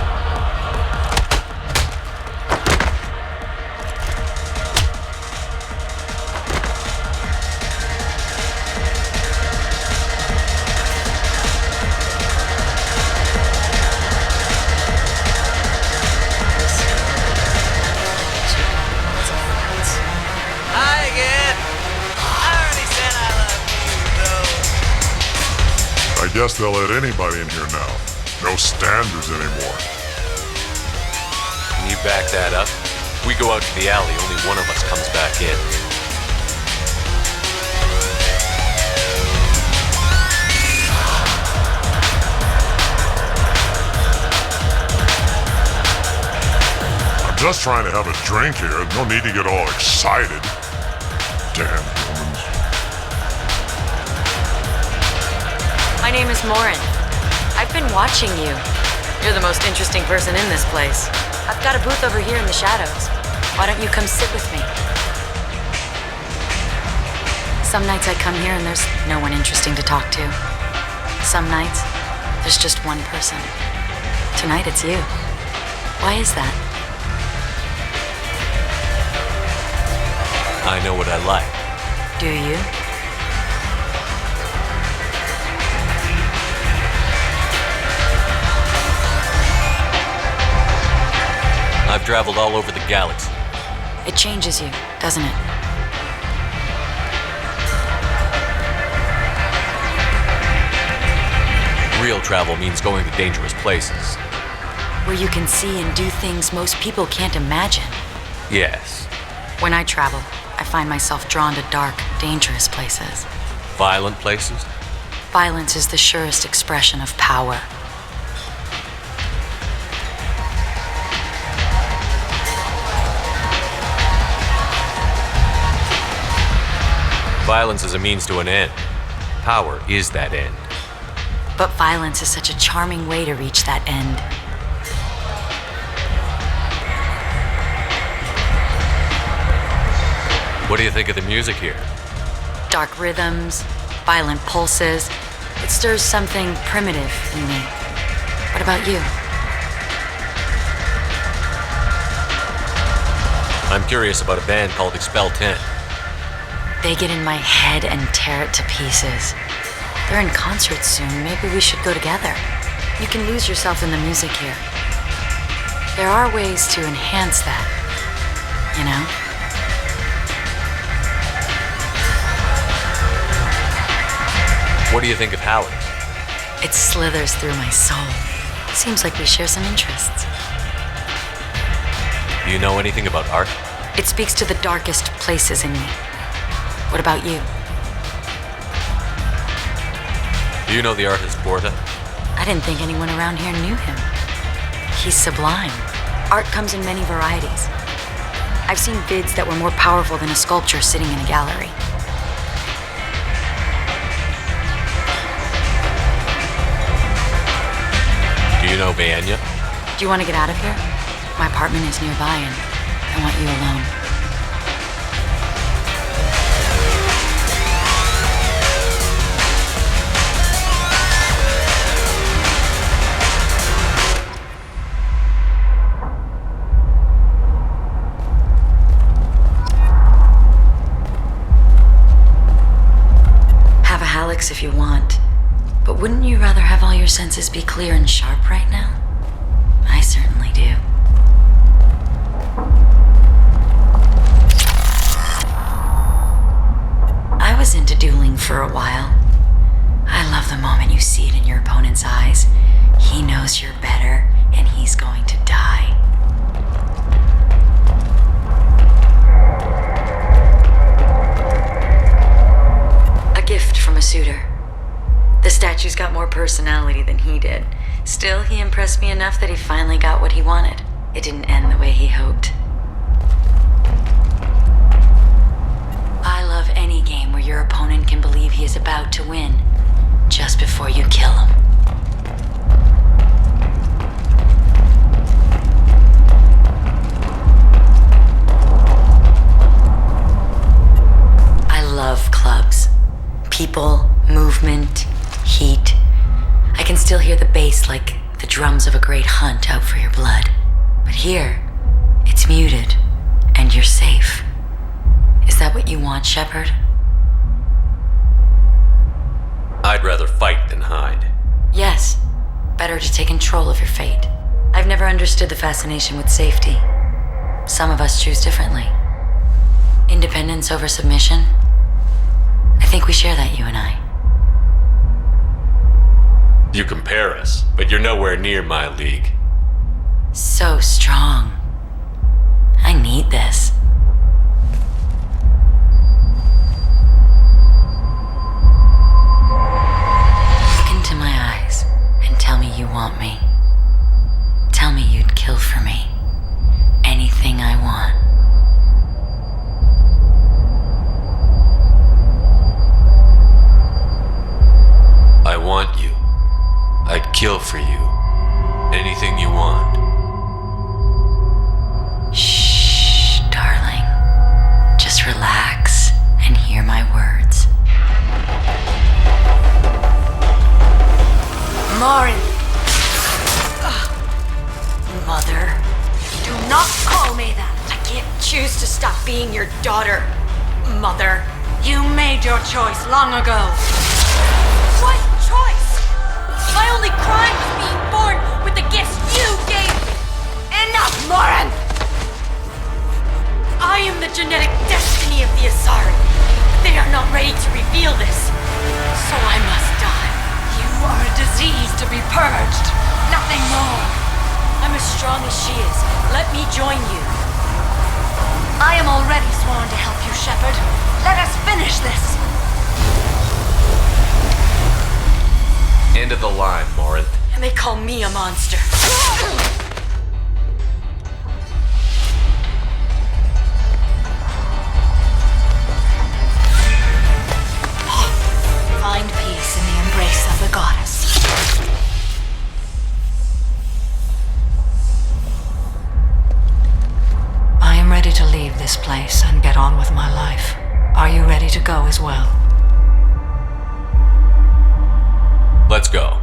Hi again. I already said I love you, though.
I guess they'll let anybody in here now. No standards anymore.
Can you back that up? We go out to the alley, only one of us comes back in.
I'm just trying to have a drink here. No need to get all excited. Damn humans.
My name is Morin. I've been watching you. You're the most interesting person in this place. I've got a booth over here in the shadows. Why don't you come sit with me? Some nights I come here and there's no one interesting to talk to. Some nights, there's just one person. Tonight it's you. Why is that?
I know what I like.
Do you?
I've traveled all over the galaxy.
It changes you, doesn't it?
Real travel means going to dangerous places.
Where you can see and do things most people can't imagine.
Yes.
When I travel, I find myself drawn to dark, dangerous places.
Violent places?
Violence is the surest expression of power.
Violence is a means to an end. Power is that end.
But violence is such a charming way to reach that end.
What do you think of the music here?
Dark rhythms, violent pulses. It stirs something primitive in me. What about you?
I'm curious about a band called Expel 10.
They get in my head and tear it to pieces. They're in concert soon. Maybe we should go together. You can lose yourself in the music here. There are ways to enhance that, you know?
What do you think of Howard?
It slithers through my soul. Seems like we share some interests.
Do you know anything about art?
It speaks to the darkest places in me. What about you?
Do you know the artist Borta?
I didn't think anyone around here knew him. He's sublime. Art comes in many varieties. I've seen vids that were more powerful than a sculpture sitting in a gallery.
Do you know Vaenya?
Do you want to get out of here? My apartment is nearby and I want you alone. Alex if you want, but wouldn't you rather have all your senses be clear and sharp right now? I certainly do. I was into dueling for a while. I love the moment you see it in your opponent's eyes. He knows you're better, and he's going to die. A gift from a suitor. The statue's got more personality than he did. Still, he impressed me enough that he finally got what he wanted. It didn't end the way he hoped. I love any game where your opponent can believe he is about to win, just before you kill him. I love clubs. People, movement, heat. I can still hear the bass like the drums of a great hunt out for your blood. But here, it's muted, and you're safe. Is that what you want, Shepard?
I'd rather fight than hide.
Yes. Better to take control of your fate. I've never understood the fascination with safety. Some of us choose differently. Independence over submission? I think we share that, you and I.
You compare us, but you're nowhere near my league.
So strong. I need this. Look into my eyes and tell me you want me. Tell me you'd kill for me. Anything I want.
I want you. I'd kill for you. Anything you want.
Shh, darling. Just relax and hear my words. Morin! Mother. Do not call me that. I can't choose to stop being your daughter. Mother. You made your choice long ago. What choice? My only crime was being born with the gifts you gave me. Enough, Morin! I am the genetic destiny of the Asari. They are not ready to reveal this. So I must die. You are a disease to be purged. Nothing more. I'm as strong as she is. Let me join you. I am already sworn to help you, Shepard. Let us finish this.
End of the line, Morin.
And they call me a monster. Find peace in the embrace of the goddess. I am ready to leave this place and get on with my life. Are you ready to go as well?
Let's go.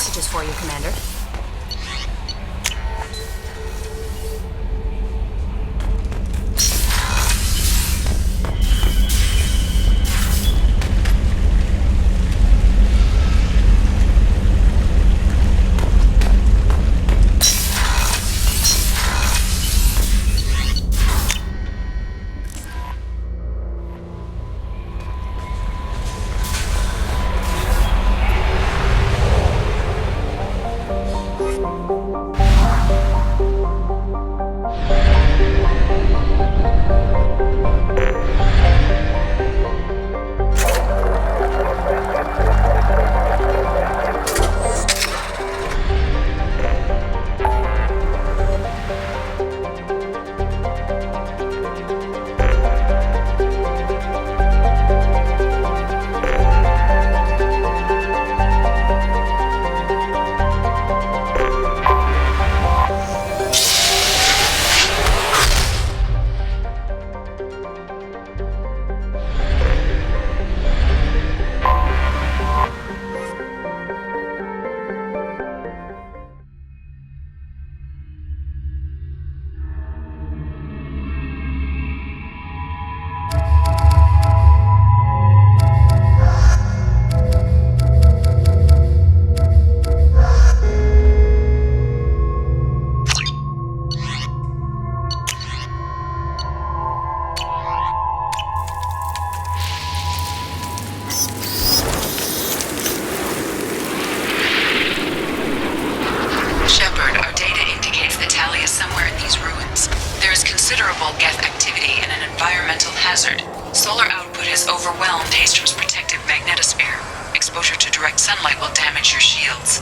messages for you, Commander.
Considerable geth activity and an environmental hazard. Solar output has overwhelmed Hastrom's protective magnetosphere. Exposure to direct sunlight will damage your shields.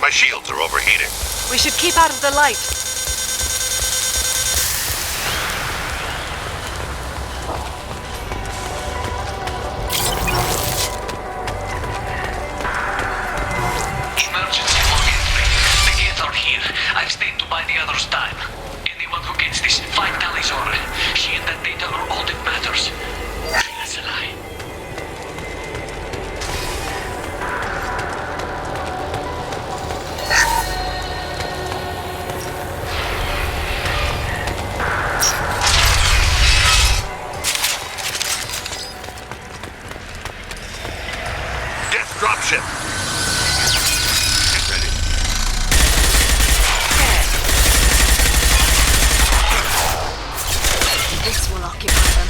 My shields are overheating.
We should keep out of the light.
Emergency log entry. The geth are here. I've stayed to buy the others time. Anyone who gets this, find Talizora. She and that data are all that matters. That's a lie.
Dropship. Get ready.
This will occupy them.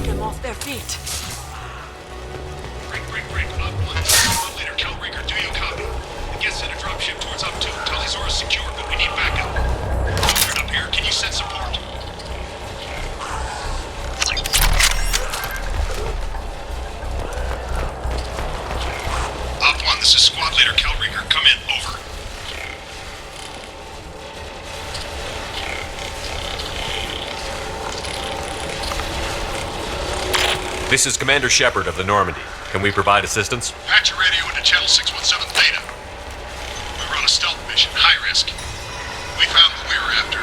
Get them off their feet.
Break. Op 1, squad leader Cal Rigger, do you copy? The Geth sent a dropship towards Op 2. Talizora's secure, but we need backup. You're up here, can you send support? Op 1, this is squad leader Cal Rigger. Come in, over.
This is Commander Shepard of the Normandy. Can we provide assistance?
Patch your radio into channel 617 Theta. We were on a stealth mission, high risk. We found what we were after.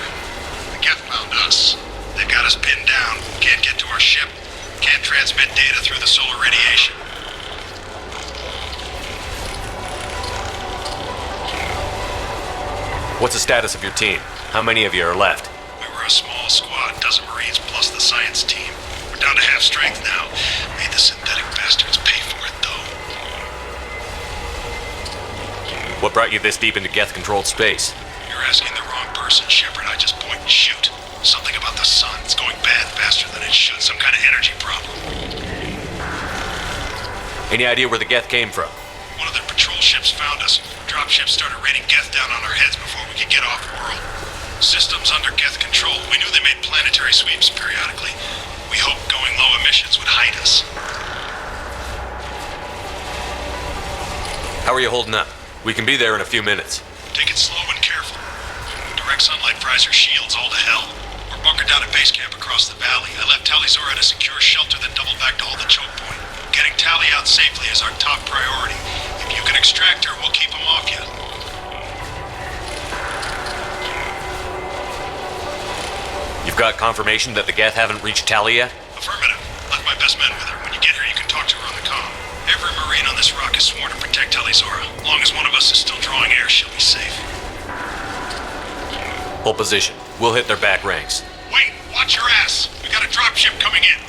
The Geth found us. They've got us pinned down. Can't get to our ship. Can't transmit data through the solar radiation.
What's the status of your team? How many of you are left?
We were a small squad, dozen Marines plus the science team. We're down to half strength now. Made the synthetic bastards pay for it, though.
What brought you this deep into Geth-controlled space?
You're asking the wrong person, Shepard. I just point and shoot. Something about the sun. It's going bad faster than it should. Some kind of energy problem.
Any idea where the Geth came from?
One of their patrol ships found us. Dropships started raining Geth down on our heads before we could get off world. Systems under Geth control. We knew they made planetary sweeps periodically. We hoped going low emissions would hide us.
How are you holding up? We can be there in a few minutes.
Take it slow and careful. Direct sunlight fries our shields all to hell. We're bunkered down at base camp across the valley. I left Talizora at a secure shelter, then doubled back to hold the choke point. Getting Tali out safely is our top priority. If you can extract her, we'll keep them off you.
You've got confirmation that the Geth haven't reached Tali yet?
Affirmative. Left my best men with her. When you get here, you can talk to her on the comm. Every Marine on this rock is sworn to protect Talizora. As long as one of us is still drawing air, she'll be safe.
Hold position. We'll hit their back ranks.
Wait! Watch your ass! We got a dropship coming in!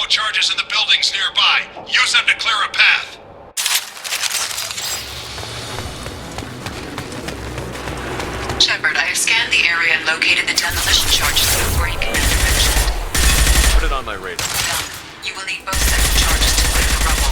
Charges in the buildings nearby. Use them to clear a path.
Shepard, I have scanned the area and located the demolition charges that the Marine Commander mentioned.
Put it on my radar.
You will need both sets of charges to clear the rubble.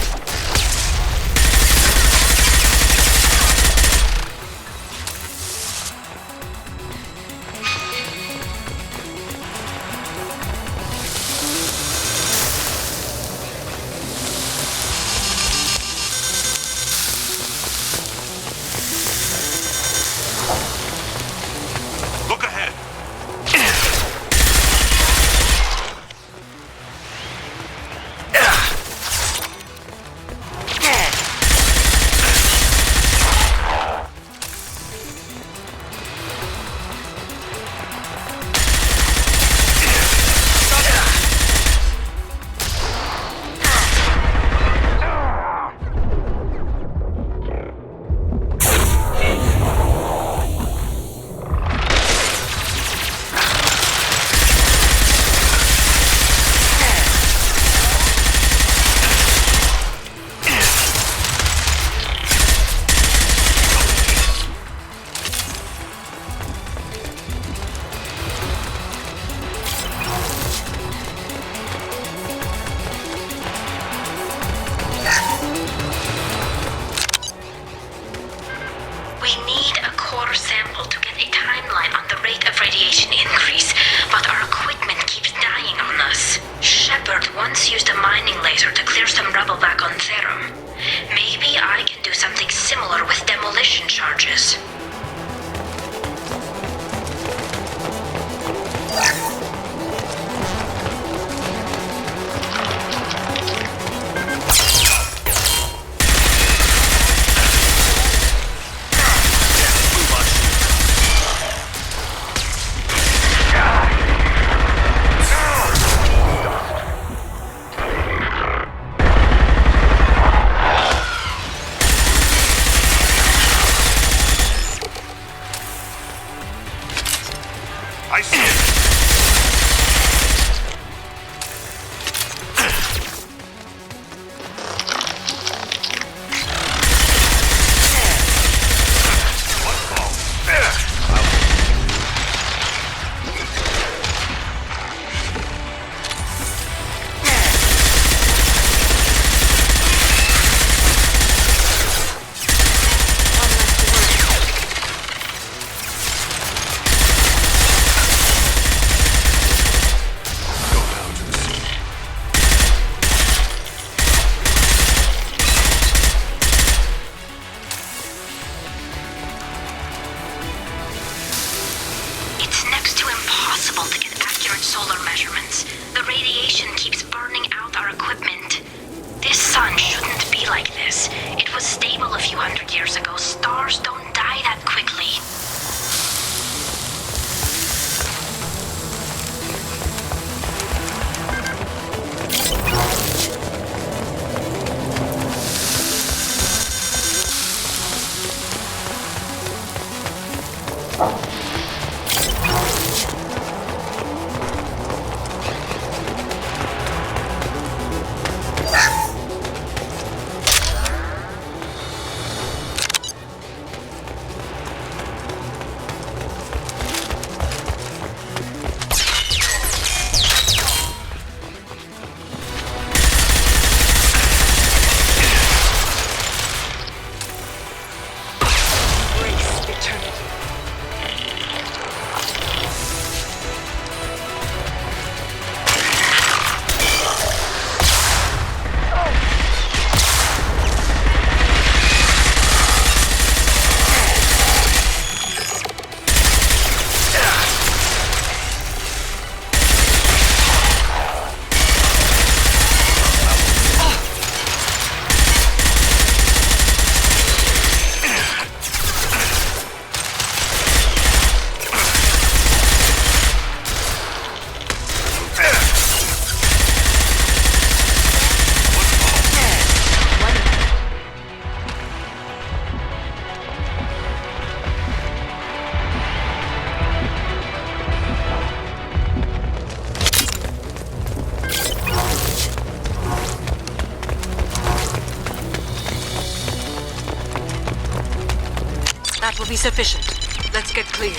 accurate solar measurements. The radiation keeps burning out our equipment. This sun shouldn't be like this. It was stable a few hundred years ago. Stars don't die that quickly.
That will be sufficient. Let's get clear.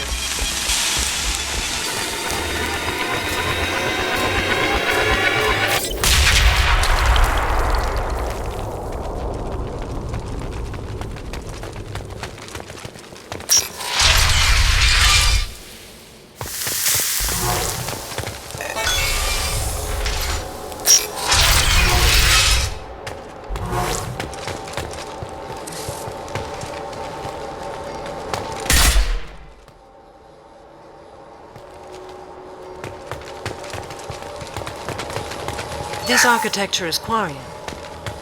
This architecture is Quarian.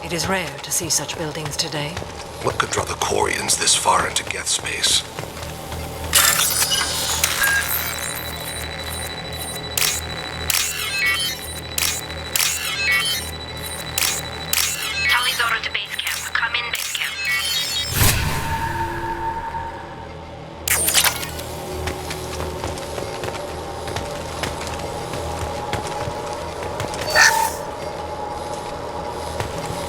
It is rare to see such buildings today.
What could draw the Quarians this far into Geth space?
Talizora to base camp. Come in, base camp.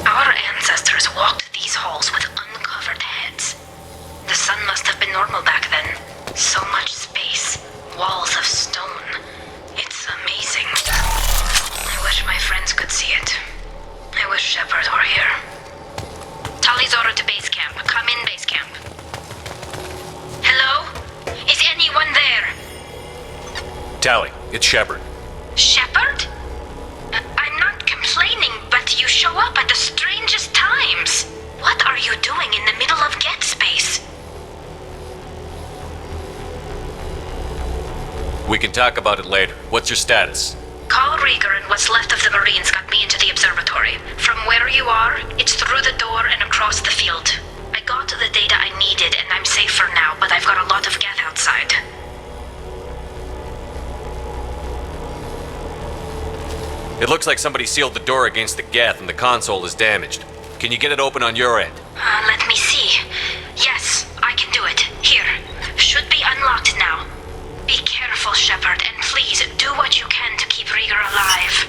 Our ancestors walked these halls with uncovered heads. The sun must have been normal back then. So much space. Walls of stone. It's amazing. I wish my friends could see it. I wish Shepard were here. Talizora to base camp. Come in, base camp. Hello? Is anyone there?
Tally, it's Shepard.
Shepard? I'm not complaining, but you show up at the strangest times. What are you doing in the middle of Geth space?
We can talk about it later. What's your status?
Carl Rieger and what's left of the Marines got me into the observatory. From where you are, it's through the door and across the field. I got the data I needed and I'm safe for now, but I've got a lot of Geth outside.
It looks like somebody sealed the door against the Geth and the console is damaged. Can you get it open on your end?
Let me see. Yes, I can do it. Here. Should be unlocked now. Be careful, Shepard, and please do what you can to keep Rieger alive.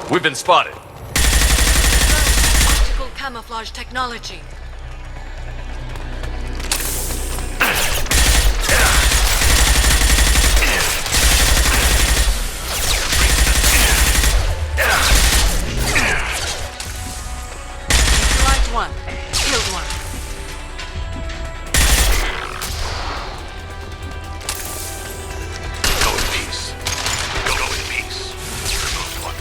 We've been spotted.
Optical camouflage technology. Neutralized one. Killed one.
Go in peace. Go in peace. Removed one.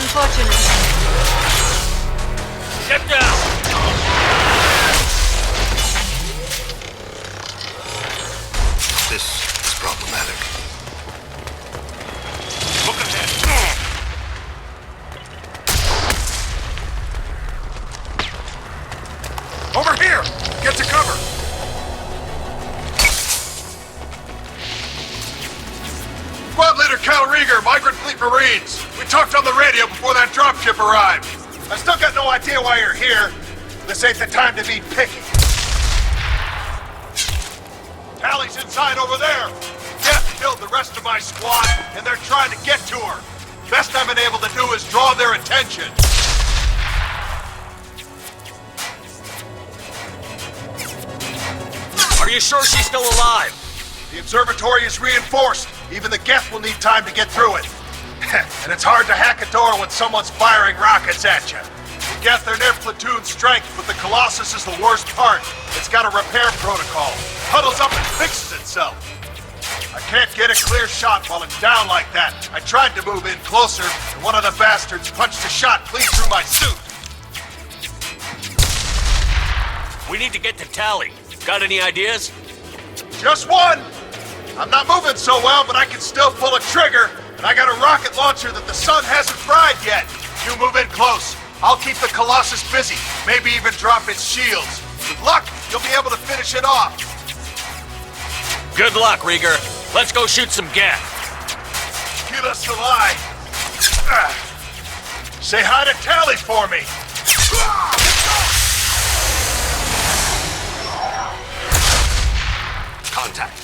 unfortunate.
Ship down!
This is problematic.
Look ahead. Over here! Get to cover! Squad leader Cal Rieger, Migrant Fleet Marines. We talked on the radio before that dropship arrived. I still got no idea why you're here. This ain't the time to be picky. Tally's inside over there. Death killed the rest of my squad, and they're trying to get to her. Best I've been able to do is draw their attention.
Are you sure she's still alive?
The observatory is reinforced. Even the Geth will need time to get through it. And it's hard to hack a door when someone's firing rockets at you. The Geth are near platoon strength, but the Colossus is the worst part. It's got a repair protocol. Huddles up and fixes itself. I can't get a clear shot while it's down like that. I tried to move in closer, and one of the bastards punched a shot clean through my suit.
We need to get to Tally. Got any ideas?
Just one! I'm not moving so well, but I can still pull a trigger, and I got a rocket launcher that the sun hasn't fried yet. You move in close. I'll keep the Colossus busy, maybe even drop its shields. With luck, you'll be able to finish it off.
Good luck, Rieger. Let's go shoot some Geth.
Kila Salai. Say hi to Tally for me.
Contact.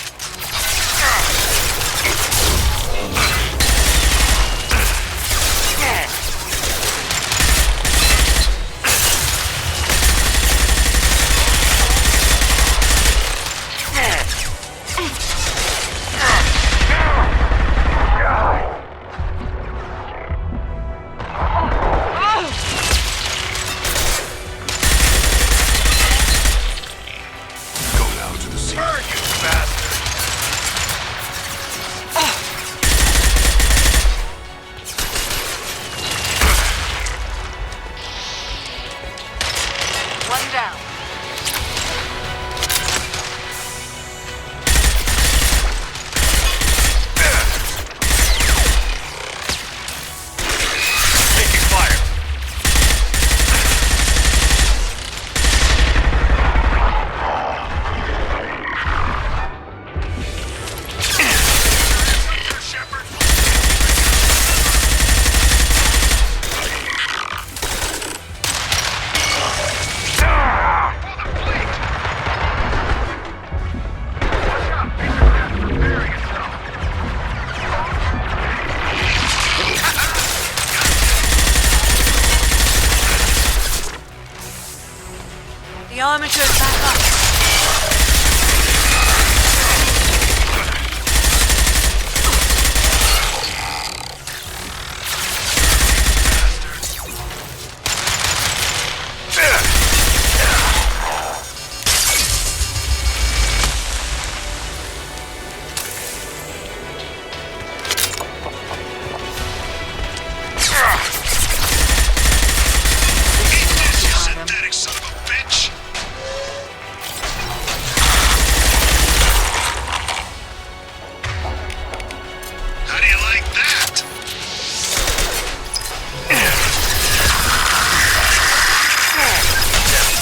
The armature's back up.
Synthetic son of a bitch! How do you like that?
Just a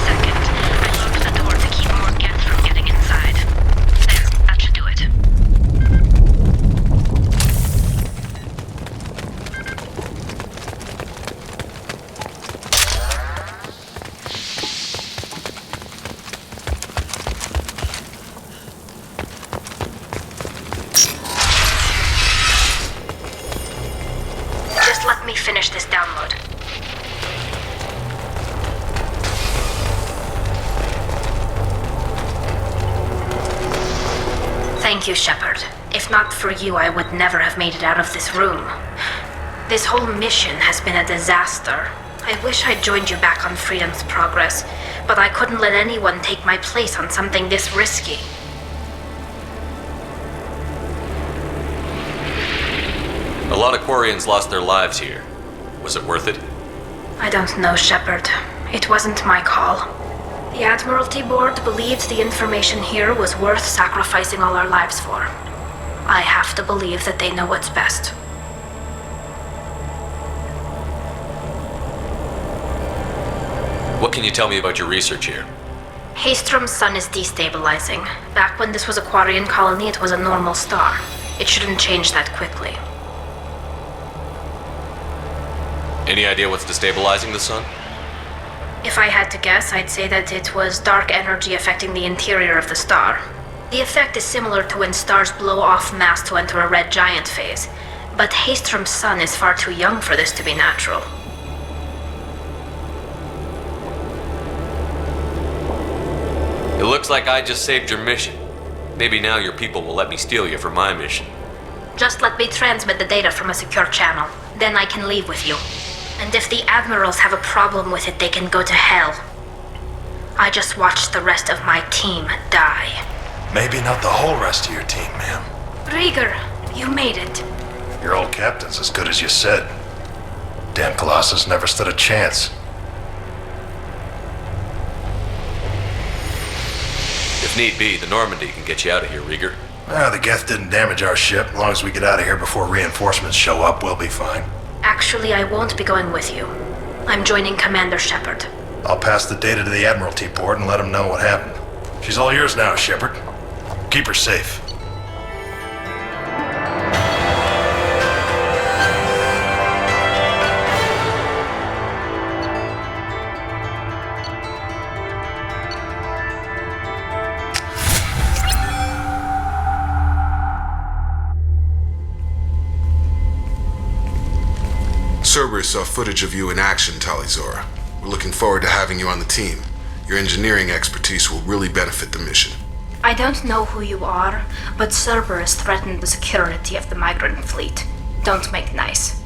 second. I locked the door to keep more Geth from getting inside. There, that should do it. Just let me finish this download. Thank you, Shepard. If not for you, I would never have made it out of this room. This whole mission has been a disaster. I wish I'd joined you back on Freedom's Progress, but I couldn't let anyone take my place on something this risky.
lot of Quarians lost their lives here. Was it worth it?
I don't know, Shepard. It wasn't my call. The Admiralty Board believed the information here was worth sacrificing all our lives for. I have to believe that they know what's best.
What can you tell me about your research here?
Haystrom's sun is destabilizing. Back when this was a Quarian colony, it was a normal star. It shouldn't change that quickly.
Any idea what's destabilizing the sun?
If I had to guess, I'd say that it was dark energy affecting the interior of the star. The effect is similar to when stars blow off mass to enter a red giant phase, but Haystrom's sun is far too young for this to be natural.
It looks like I just saved your mission. Maybe now your people will let me steal you for my mission.
Just let me transmit the data from a secure channel. Then I can leave with you. And if the Admirals have a problem with it, they can go to hell. I just watched the rest of my team die.
Maybe not the whole rest of your team, ma'am.
Rieger, you made it.
Your old captain's as good as you said. Damn Colossus never stood a chance.
If need be, the Normandy can get you out of here, Rieger.
The Geth didn't damage our ship. As long as we get out of here before reinforcements show up, we'll be fine.
Actually, I won't be going with you. I'm joining Commander Shepard.
I'll pass the data to the Admiralty Board and let them know what happened. She's all yours now, Shepard. Keep her safe.
Cerberus saw footage of you in action, Talizora. We're looking forward to having you on the team. Your engineering expertise will really benefit the mission.
I don't know who you are, but Cerberus threatened the security of the migrant fleet. Don't make nice.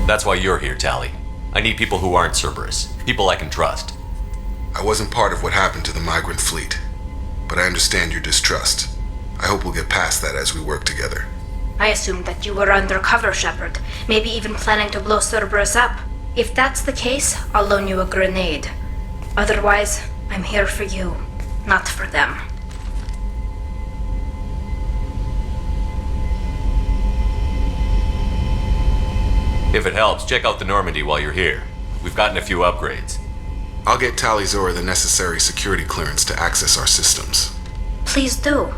That's why you're here, Tali. I need people who aren't Cerberus. People I can trust.
I wasn't part of what happened to the migrant fleet, but I understand your distrust. I hope we'll get past that as we work together.
I assumed that you were undercover, Shepard. Maybe even planning to blow Cerberus up. If that's the case, I'll loan you a grenade. Otherwise, I'm here for you, not for them.
If it helps, check out the Normandy while you're here. We've gotten a few upgrades.
I'll get Talizora the necessary security clearance to access our systems.
Please do.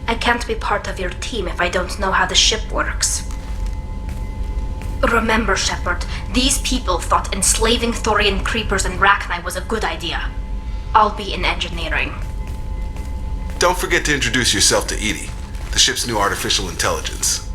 I can't be part of your team if I don't know how the ship works. Remember, Shepard, these people thought enslaving Thorian creepers and Rachni was a good idea. I'll be in engineering.
Don't forget to introduce yourself to EDI, the ship's new artificial intelligence.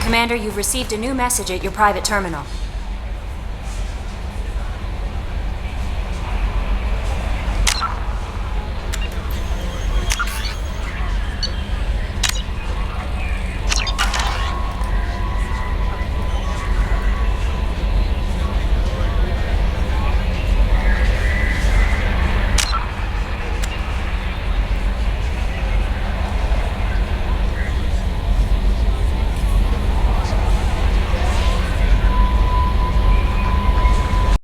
Commander, you've received a new message at your private terminal.